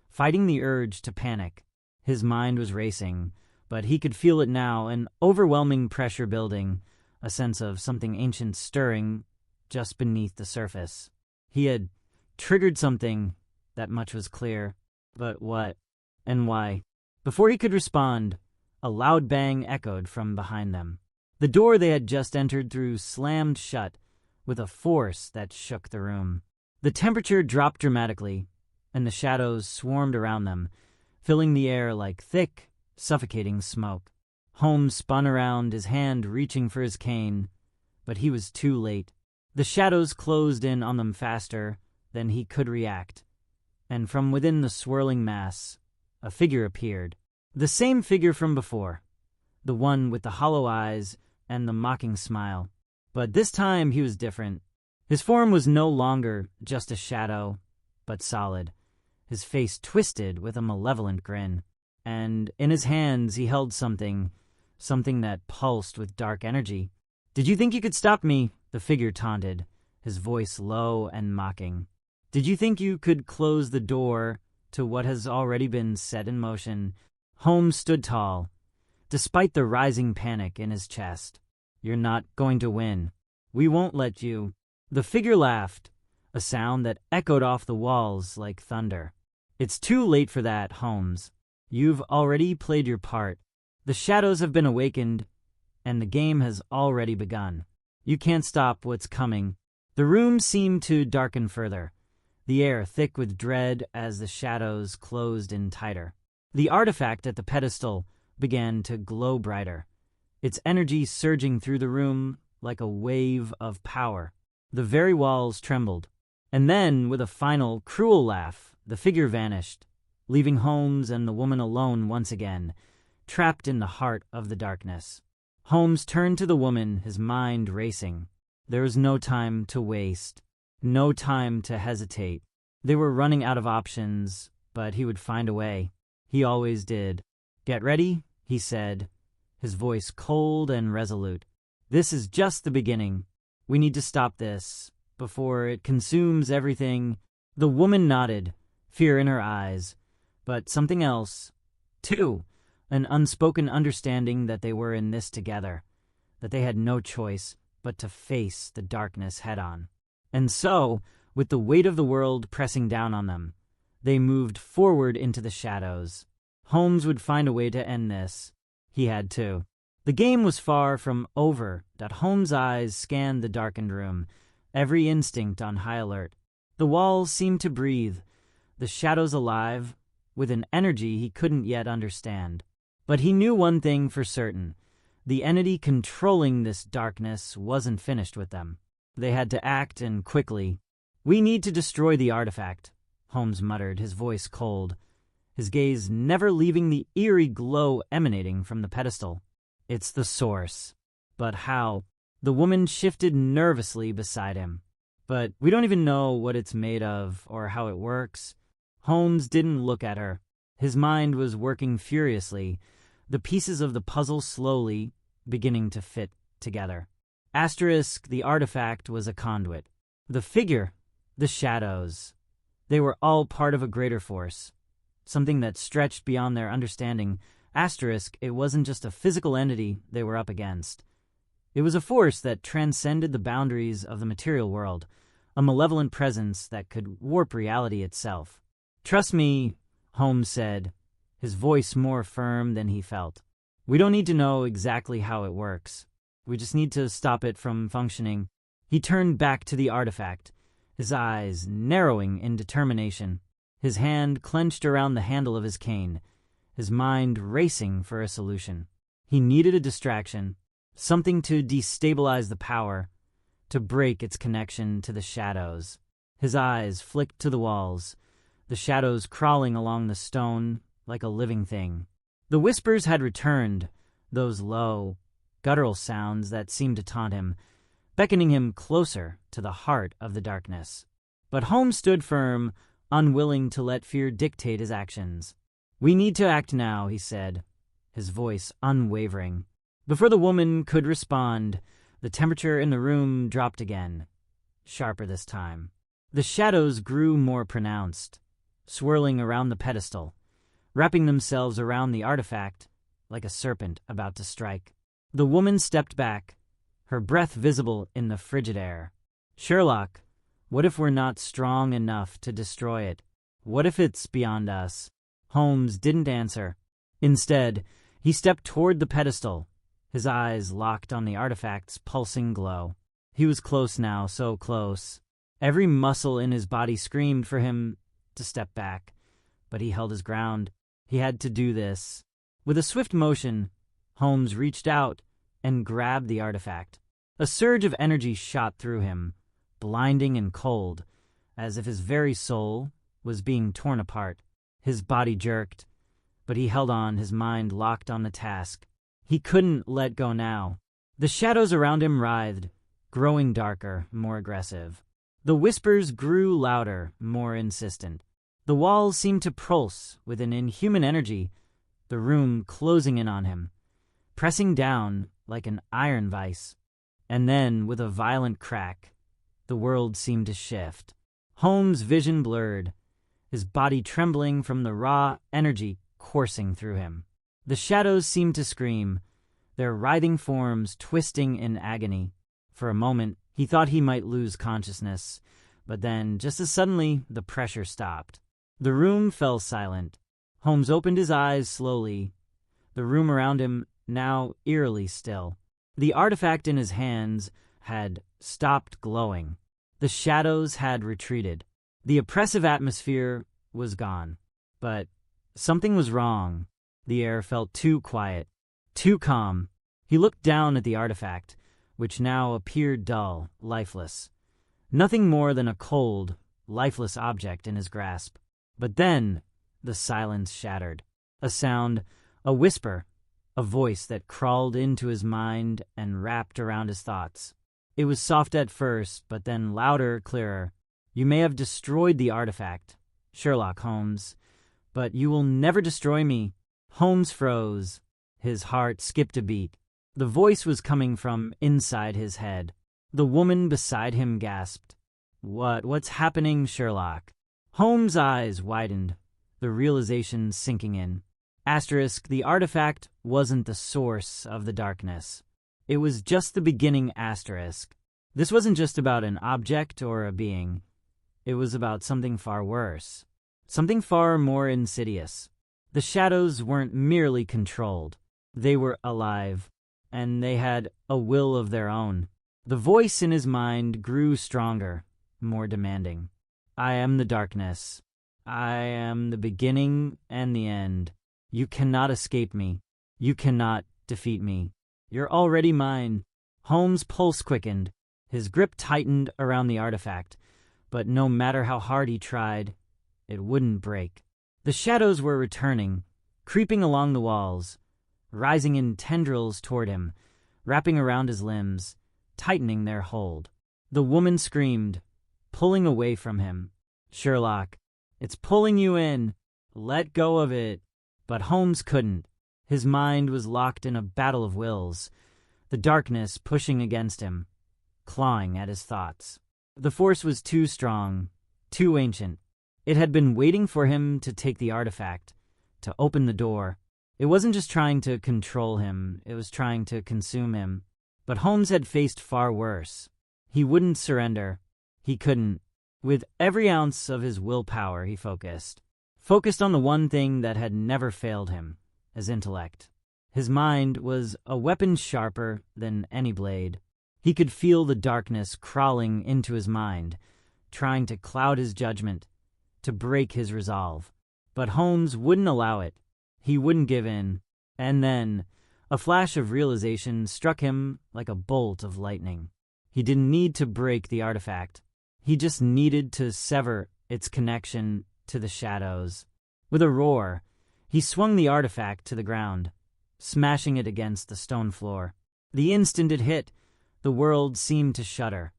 fighting the urge to panic. His mind was racing, but he could feel it now, an overwhelming pressure building, a sense of something ancient stirring just beneath the surface. He had triggered something, that much was clear. But what? And why? Before he could respond, a loud bang echoed from behind them. The door they had just entered through slammed shut with a force that shook the room. The temperature dropped dramatically, and the shadows swarmed around them, filling the air like thick, suffocating smoke. Holmes spun around, his hand reaching for his cane, but he was too late. The shadows closed in on them faster than he could react, and from within the swirling mass, a figure appeared. The same figure from before, the one with the hollow eyes and the mocking smile. But this time he was different. His form was no longer just a shadow, but solid, his face twisted with a malevolent grin. And in his hands he held something that pulsed with dark energy. "Did you think you could stop me?" the figure taunted, his voice low and mocking. "Did you think you could close the door to what has already been set in motion?" Holmes stood tall, despite the rising panic in his chest. "You're not going to win. We won't let you." The figure laughed, a sound that echoed off the walls like thunder. "It's too late for that, Holmes. You've already played your part. The shadows have been awakened, and the game has already begun. You can't stop what's coming." The room seemed to darken further, the air thick with dread as the shadows closed in tighter. The artifact at the pedestal began to glow brighter, its energy surging through the room like a wave of power. The very walls trembled, And then, with a final, cruel laugh, the figure vanished, leaving Holmes and the woman alone once again, trapped in the heart of the darkness. Holmes turned to the woman, his mind racing. There was no time to waste, no time to hesitate. They were running out of options, but he would find a way. He always did. "Get ready," he said, his voice cold and resolute. "This is just the beginning. We need to stop this before it consumes everything." The woman nodded, fear in her eyes, but something else, too, an unspoken understanding that they were in this together, that they had no choice but to face the darkness head-on. And so, with the weight of the world pressing down on them, they moved forward into the shadows. Holmes would find a way to end this. He had to. The game was far from over that Holmes' eyes scanned the darkened room, every instinct on high alert. The walls seemed to breathe, the shadows alive, with an energy he couldn't yet understand. But he knew one thing for certain. The entity controlling this darkness wasn't finished with them. They had to act, and quickly. "We need to destroy the artifact," Holmes muttered, his voice cold, his gaze never leaving the eerie glow emanating from the pedestal. "It's the source. But how?" The woman shifted nervously beside him. "But we don't even know what it's made of or how it works." Holmes didn't look at her. His mind was working furiously, the pieces of the puzzle slowly beginning to fit together. The artifact was a conduit. The figure, the shadows, they were all part of a greater force, something that stretched beyond their understanding. It wasn't just a physical entity they were up against. It was a force that transcended the boundaries of the material world, a malevolent presence that could warp reality itself. "Trust me," Holmes said, his voice more firm than he felt. "We don't need to know exactly how it works. We just need to stop it from functioning." He turned back to the artifact, his eyes narrowing in determination, his hand clenched around the handle of his cane, his mind racing for a solution. He needed a distraction, something to destabilize the power, to break its connection to the shadows. His eyes flicked to the walls, the shadows crawling along the stone like a living thing. The whispers had returned, those low, guttural sounds that seemed to taunt him, beckoning him closer to the heart of the darkness. But Holmes stood firm, unwilling to let fear dictate his actions. "We need to act now," he said, his voice unwavering. Before the woman could respond, the temperature in the room dropped again, sharper this time. The shadows grew more pronounced, swirling around the pedestal, wrapping themselves around the artifact like a serpent about to strike. The woman stepped back, her breath visible in the frigid air. "Sherlock, what if we're not strong enough to destroy it? What if it's beyond us?" Holmes didn't answer. Instead, he stepped toward the pedestal, his eyes locked on the artifact's pulsing glow. He was close now, so close. Every muscle in his body screamed for him to step back, but he held his ground. He had to do this. With a swift motion, Holmes reached out and grabbed the artifact. A surge of energy shot through him, blinding and cold, as if his very soul was being torn apart. His body jerked, but he held on, his mind locked on the task. He couldn't let go now. The shadows around him writhed, growing darker, more aggressive. The whispers grew louder, more insistent. The walls seemed to pulse with an inhuman energy, the room closing in on him, pressing down like an iron vice. And then, with a violent crack, the world seemed to shift. Holmes' vision blurred, his body trembling from the raw energy coursing through him. The shadows seemed to scream, their writhing forms twisting in agony. For a moment, he thought he might lose consciousness, but then, just as suddenly, the pressure stopped. The room fell silent. Holmes opened his eyes slowly, the room around him now eerily still. The artifact in his hands had stopped glowing. The shadows had retreated. The oppressive atmosphere was gone. But something was wrong. The air felt too quiet, too calm. He looked down at the artifact, which now appeared dull, lifeless. Nothing more than a cold, lifeless object in his grasp. But then the silence shattered. A sound, a whisper, a voice that crawled into his mind and wrapped around his thoughts. It was soft at first, but then louder, clearer. You may have destroyed the artifact, Sherlock Holmes, but you will never destroy me. Holmes froze. His heart skipped a beat. The voice was coming from inside his head. The woman beside him gasped. What's happening, Sherlock? Holmes' eyes widened, the realization sinking in. Asterisk, the artifact wasn't the source of the darkness. It was just the beginning asterisk. This wasn't just about an object or a being. It was about something far worse. Something far more insidious. The shadows weren't merely controlled. They were alive, and they had a will of their own. The voice in his mind grew stronger, more demanding. I am the darkness. I am the beginning and the end. You cannot escape me. You cannot defeat me. You're already mine. Holmes' pulse quickened. His grip tightened around the artifact, but no matter how hard he tried, it wouldn't break. The shadows were returning, creeping along the walls, rising in tendrils toward him, wrapping around his limbs, tightening their hold. The woman screamed, pulling away from him. Sherlock, it's pulling you in. Let go of it. But Holmes couldn't. His mind was locked in a battle of wills, the darkness pushing against him, clawing at his thoughts. The force was too strong, too ancient. It had been waiting for him to take the artifact, to open the door. It wasn't just trying to control him, it was trying to consume him. But Holmes had faced far worse. He wouldn't surrender. He couldn't. With every ounce of his willpower, he focused on the one thing that had never failed him, his intellect. His mind was a weapon sharper than any blade. He could feel the darkness crawling into his mind, trying to cloud his judgment, to break his resolve. But Holmes wouldn't allow it. He wouldn't give in. And then a flash of realization struck him like a bolt of lightning. He didn't need to break the artifact. He just needed to sever its connection to the shadows. With a roar, he swung the artifact to the ground, smashing it against the stone floor. The instant it hit, the world seemed to shudder,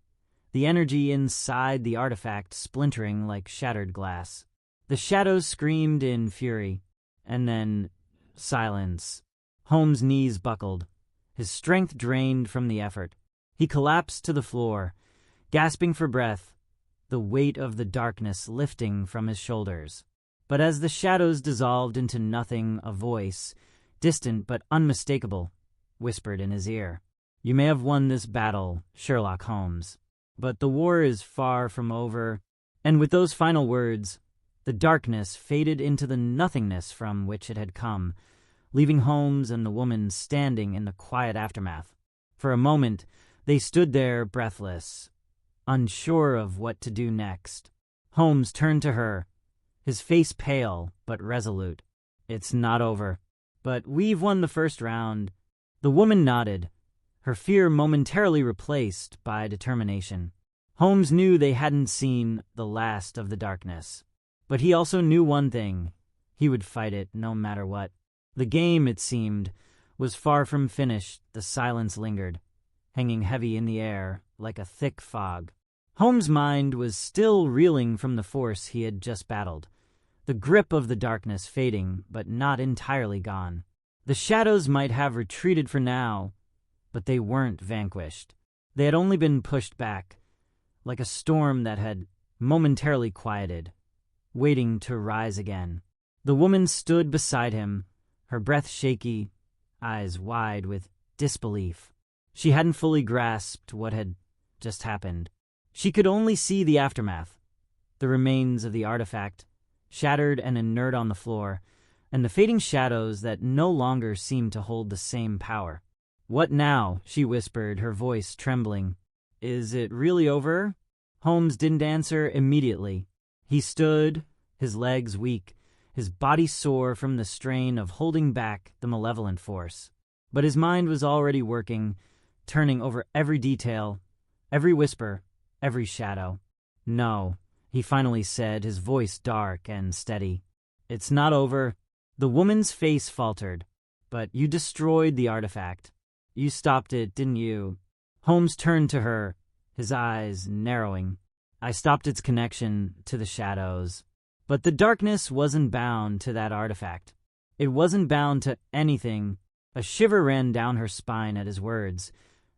the energy inside the artifact splintering like shattered glass. The shadows screamed in fury, and then silence. Holmes' knees buckled, his strength drained from the effort. He collapsed to the floor, gasping for breath, the weight of the darkness lifting from his shoulders. But as the shadows dissolved into nothing, a voice, distant but unmistakable, whispered in his ear. You may have won this battle, Sherlock Holmes, but the war is far from over. And with those final words, the darkness faded into the nothingness from which it had come, leaving Holmes and the woman standing in the quiet aftermath. For a moment, they stood there breathless, unsure of what to do next. Holmes turned to her, his face pale but resolute. It's not over, but we've won the first round. The woman nodded, her fear momentarily replaced by determination. Holmes knew they hadn't seen the last of the darkness, but he also knew one thing. He would fight it no matter what. The game, it seemed, was far from finished. The silence lingered, hanging heavy in the air like a thick fog. Holmes' mind was still reeling from the force he had just battled, the grip of the darkness fading, but not entirely gone. The shadows might have retreated for now, but they weren't vanquished. They had only been pushed back, like a storm that had momentarily quieted, waiting to rise again. The woman stood beside him, her breath shaky, eyes wide with disbelief. She hadn't fully grasped what had just happened. She could only see the aftermath, the remains of the artifact, shattered and inert on the floor, and the fading shadows that no longer seemed to hold the same power. What now? She whispered, her voice trembling. Is it really over? Holmes didn't answer immediately. He stood, his legs weak, his body sore from the strain of holding back the malevolent force. But his mind was already working, turning over every detail, every whisper, every shadow. "No," he finally said, his voice dark and steady. "It's not over." The woman's face faltered. "But you destroyed the artifact. You stopped it, didn't you?" Holmes turned to her, his eyes narrowing. "I stopped its connection to the shadows." But the darkness wasn't bound to that artifact. It wasn't bound to anything. A shiver ran down her spine at his words,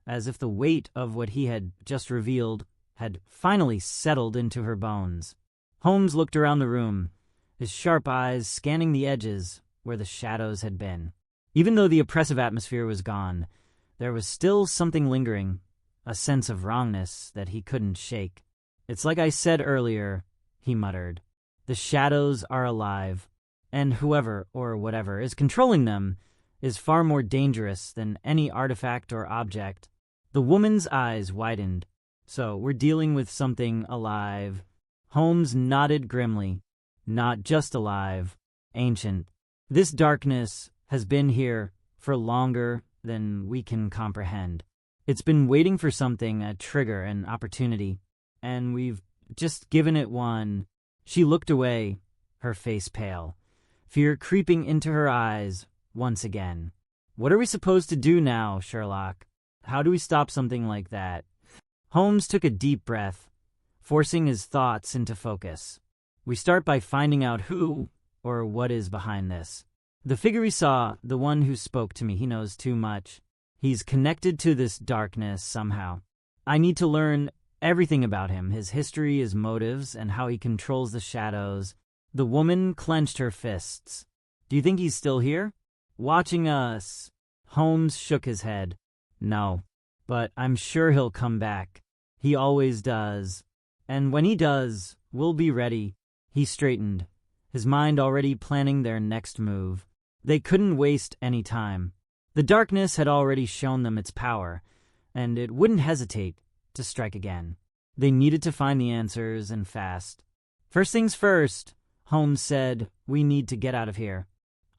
as if the weight of what he had just revealed had finally settled into her bones. Holmes looked around the room, his sharp eyes scanning the edges where the shadows had been. Even though the oppressive atmosphere was gone, there was still something lingering, a sense of wrongness that he couldn't shake. "It's like I said earlier," he muttered. "The shadows are alive, and whoever or whatever is controlling them is far more dangerous than any artifact or object." The woman's eyes widened. "So we're dealing with something alive." Holmes nodded grimly. "Not just alive, ancient. This darkness has been here for longer than we can comprehend. It's been waiting for something, a trigger, an opportunity, and we've just given it one." She looked away, her face pale, fear creeping into her eyes once again. "What are we supposed to do now, Sherlock? How do we stop something like that?" Holmes took a deep breath, forcing his thoughts into focus. "We start by finding out who or what is behind this. The figure we saw, the one who spoke to me, he knows too much. He's connected to this darkness somehow. I need to learn everything about him, his history, his motives, and how he controls the shadows." The woman clenched her fists. "Do you think he's still here? Watching us?" Holmes shook his head. "No, but I'm sure he'll come back. He always does. And when he does, we'll be ready." He straightened, his mind already planning their next move. They couldn't waste any time. The darkness had already shown them its power, and it wouldn't hesitate to strike again. They needed to find the answers, and fast. "First things first," Holmes said, "we need to get out of here.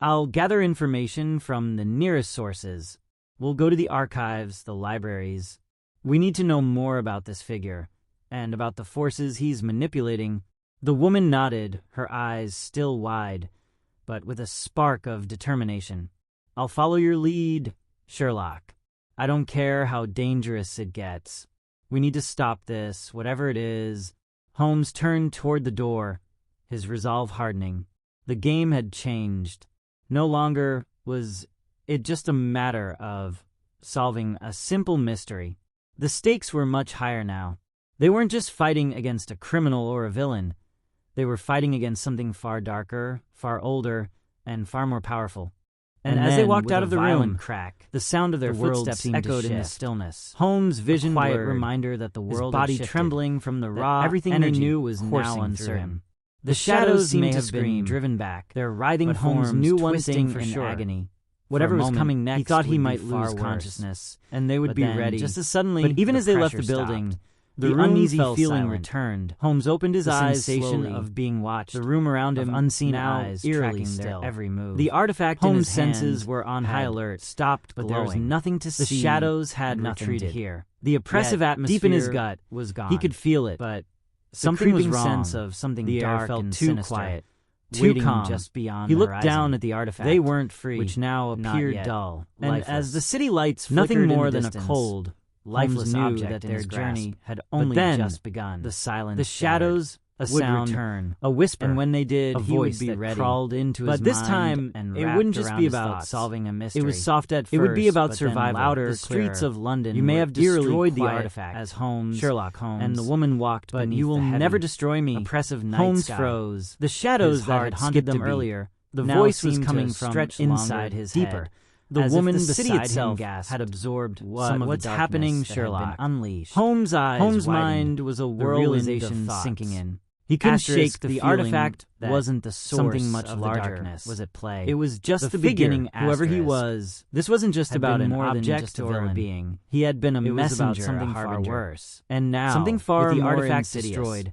I'll gather information from the nearest sources. We'll go to the archives, the libraries. We need to know more about this figure, and about the forces he's manipulating." The woman nodded, her eyes still wide, but with a spark of determination. "I'll follow your lead, Sherlock. I don't care how dangerous it gets. We need to stop this, whatever it is." Holmes turned toward the door, his resolve hardening. The game had changed. No longer was it just a matter of solving a simple mystery. The stakes were much higher now. They weren't just fighting against a criminal or a villain. They were fighting against something far darker, far older, and far more powerful. And as they walked out of the room, crack, the sound of their footsteps echoed in the stillness. Holmes' vision blurred, a quiet reminder that the world, his body trembling from the raw everything they knew was now uncertain. The shadows may have been driven back, their writhing forms knew one thing for sure. Agony. Whatever was coming next, he thought he might lose consciousness, and they would be ready. Just as suddenly, but even as they left the building, the uneasy feeling returned. Holmes opened his eyes slowly, of being watched. The room around him, unseen eyes, eerily still. Their every move. The artifact in his senses were on high alert, stopped, but there was nothing to see. The shadows had nothing to hear. The oppressive atmosphere deep in his gut was gone. He could feel it, but something was wrong. Sense of something the dark air felt and too sinister. Quiet. Too calm, just beyond he looked horizon. Down at the artifact. They weren't free, which now appeared dull, lifeless. And as the city lights nothing more than distance, a cold, lifeless object that their journey had only just begun. The silence, the shadows, a would sound, return, a whisper, and when they did, he would be ready. Crawled into his mind. But this time, it wouldn't just be about solving a mystery. It was soft at first. It would be about survival. Louder, the streets of London. You may have destroyed the artifact, as Holmes, Sherlock Holmes, and the woman walked. But you will never destroy me. Oppressive night Holmes sky. Froze. The shadows that had haunted them earlier. The voice was coming from inside his head. The woman, the city itself, had absorbed some of what's happening. Sherlock unleashed. Holmes' eyes, Holmes' mind was a whirlwind of sinking in. He couldn't shake the artifact wasn't the source something much of larger darkness was at play. It was just the beginning. Whoever he was, this wasn't just about an object or a being. He had been a messenger, about something far worse, and now something far with the artifact destroyed.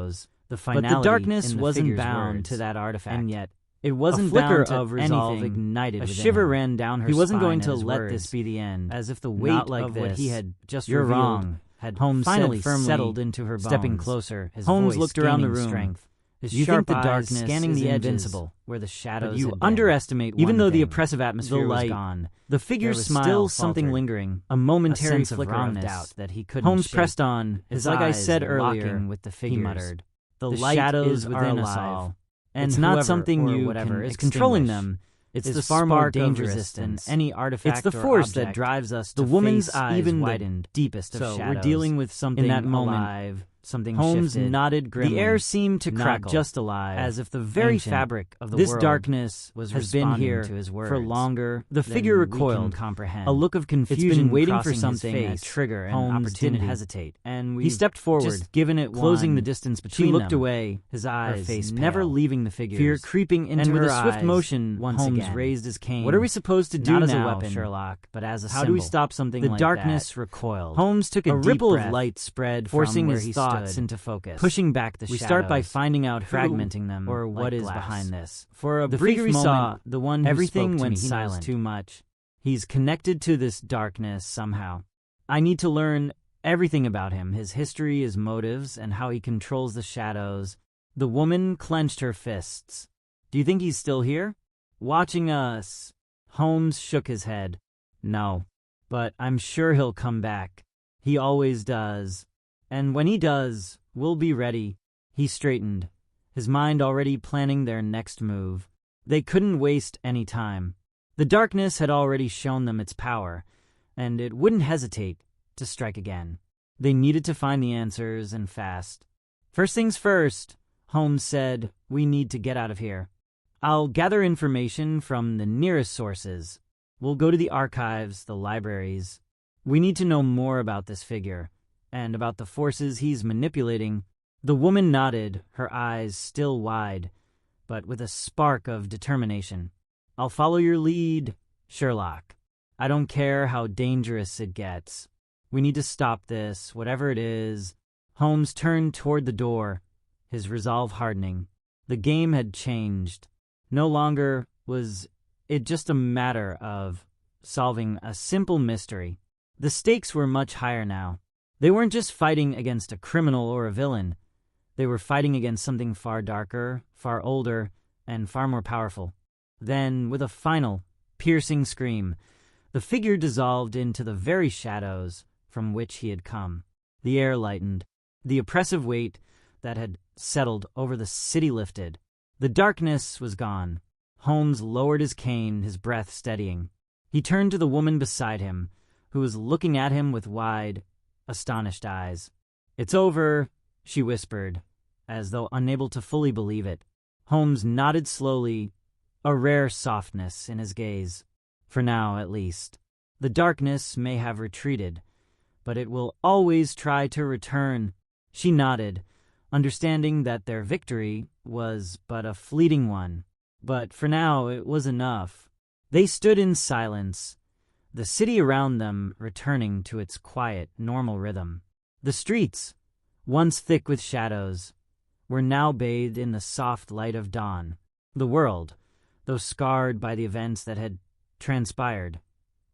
shadows. The But finality the darkness in the wasn't figure's bound words. to that artifact, And yet, it wasn't a flicker bound to of resolve anything. ignited A within shiver him. ran down her He wasn't spine going at to his let words, this be the end, as if the weight not like of what he this. had just You're revealed wrong, had Holmes finally said firmly, settled into her bones. stepping closer. His Holmes voice looked around the gaining room. strength. His You sharp think the eyes darkness scanning is the edges invincible, where the shadows but you had been. underestimate Even one though the thing. oppressive atmosphere The was light. gone, The figure's was smile still something faltered. lingering, A momentary sense of flicker of wrongness doubt that he couldn't Holmes shake. pressed on, His like I eyes said earlier, locking with the he figures. muttered. The The light shadows is within us alive. all. And it's not not something something you whatever can is extinguish. controlling them. It's is the far more spark of dangerous than resistance. any artifact. It's the or force that object. drives us The to woman's face eyes even widened. the deepest of So shadows. we're dealing with something in that moment. alive. Something Holmes shifted. nodded grimly. The air seemed to not crackle, just alive, as if the very ancient. fabric of the This world darkness has been responding here to his words for longer. The than figure we can recoiled, comprehend. a look of It's confusion been waiting for crossing his something face. to trigger an Holmes opportunity. didn't hesitate, and he stepped forward, just given it closing one. the distance between She looked them. away, His her eyes face never pale. leaving the figures. Fear creeping into and with her a swift eyes. motion, Once Holmes again. raised his cane. What are we supposed to do not now, as a weapon, Sherlock, but as a How symbol? do we stop something The like darkness that? recoiled. Holmes took a deep ripple breath, of light spread, forcing from where his he thoughts stood, into focus. pushing back the We shadows. start by finding out fragmenting them, or like what is glass. behind this. For a The brief figure we moment, saw, the one who everything spoke to went me, he knows silent. too much. He's connected to this darkness somehow. I need to learn everything about him, his history, his motives, and how he controls the shadows. The woman clenched her fists. Do you think he's still here? Watching us? Holmes shook his head. No, but I'm sure he'll come back. He always does. And when he does, we'll be ready. He straightened, his mind already planning their next move. They couldn't waste any time. The darkness had already shown them its power, and it wouldn't hesitate to strike again. They needed to find the answers, and fast. First things first, Holmes said, we need to get out of here. I'll gather information from the nearest sources. We'll go to the archives, the libraries. We need to know more about this figure, and about the forces he's manipulating. The woman nodded, her eyes still wide, but with a spark of determination. I'll follow your lead, Sherlock. I don't care how dangerous it gets. We need to stop this, whatever it is. Holmes turned toward the door, his resolve hardening. The game had changed. No longer was it just a matter of solving a simple mystery. The stakes were much higher now. They weren't just fighting against a criminal or a villain. They were fighting against something far darker, far older, and far more powerful. Then, with a final, piercing scream, the figure dissolved into the very shadows from which he had come. The air lightened. The oppressive weight that had settled over the city lifted. The darkness was gone. Holmes lowered his cane, his breath steadying. He turned to the woman beside him, who was looking at him with wide, astonished eyes. It's over, she whispered, as though unable to fully believe it. Holmes nodded slowly, a rare softness in his gaze. For now, at least. The darkness may have retreated, but it will always try to return. She nodded, understanding that their victory was but a fleeting one. But for now, it was enough. They stood in silence, the city around them returning to its quiet, normal rhythm. The streets, once thick with shadows, were now bathed in the soft light of dawn. The world, though scarred by the events that had transpired,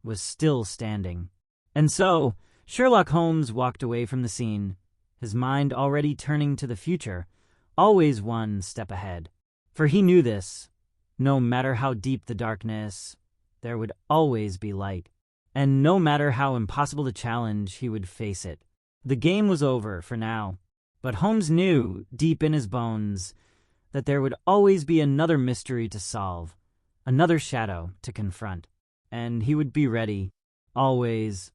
was still standing. And so, Sherlock Holmes walked away from the scene, his mind already turning to the future, always one step ahead. For he knew this. No matter how deep the darkness, there would always be light. And no matter how impossible the challenge, he would face it. The game was over for now. But Holmes knew, deep in his bones, that there would always be another mystery to solve, another shadow to confront. And he would be ready, always,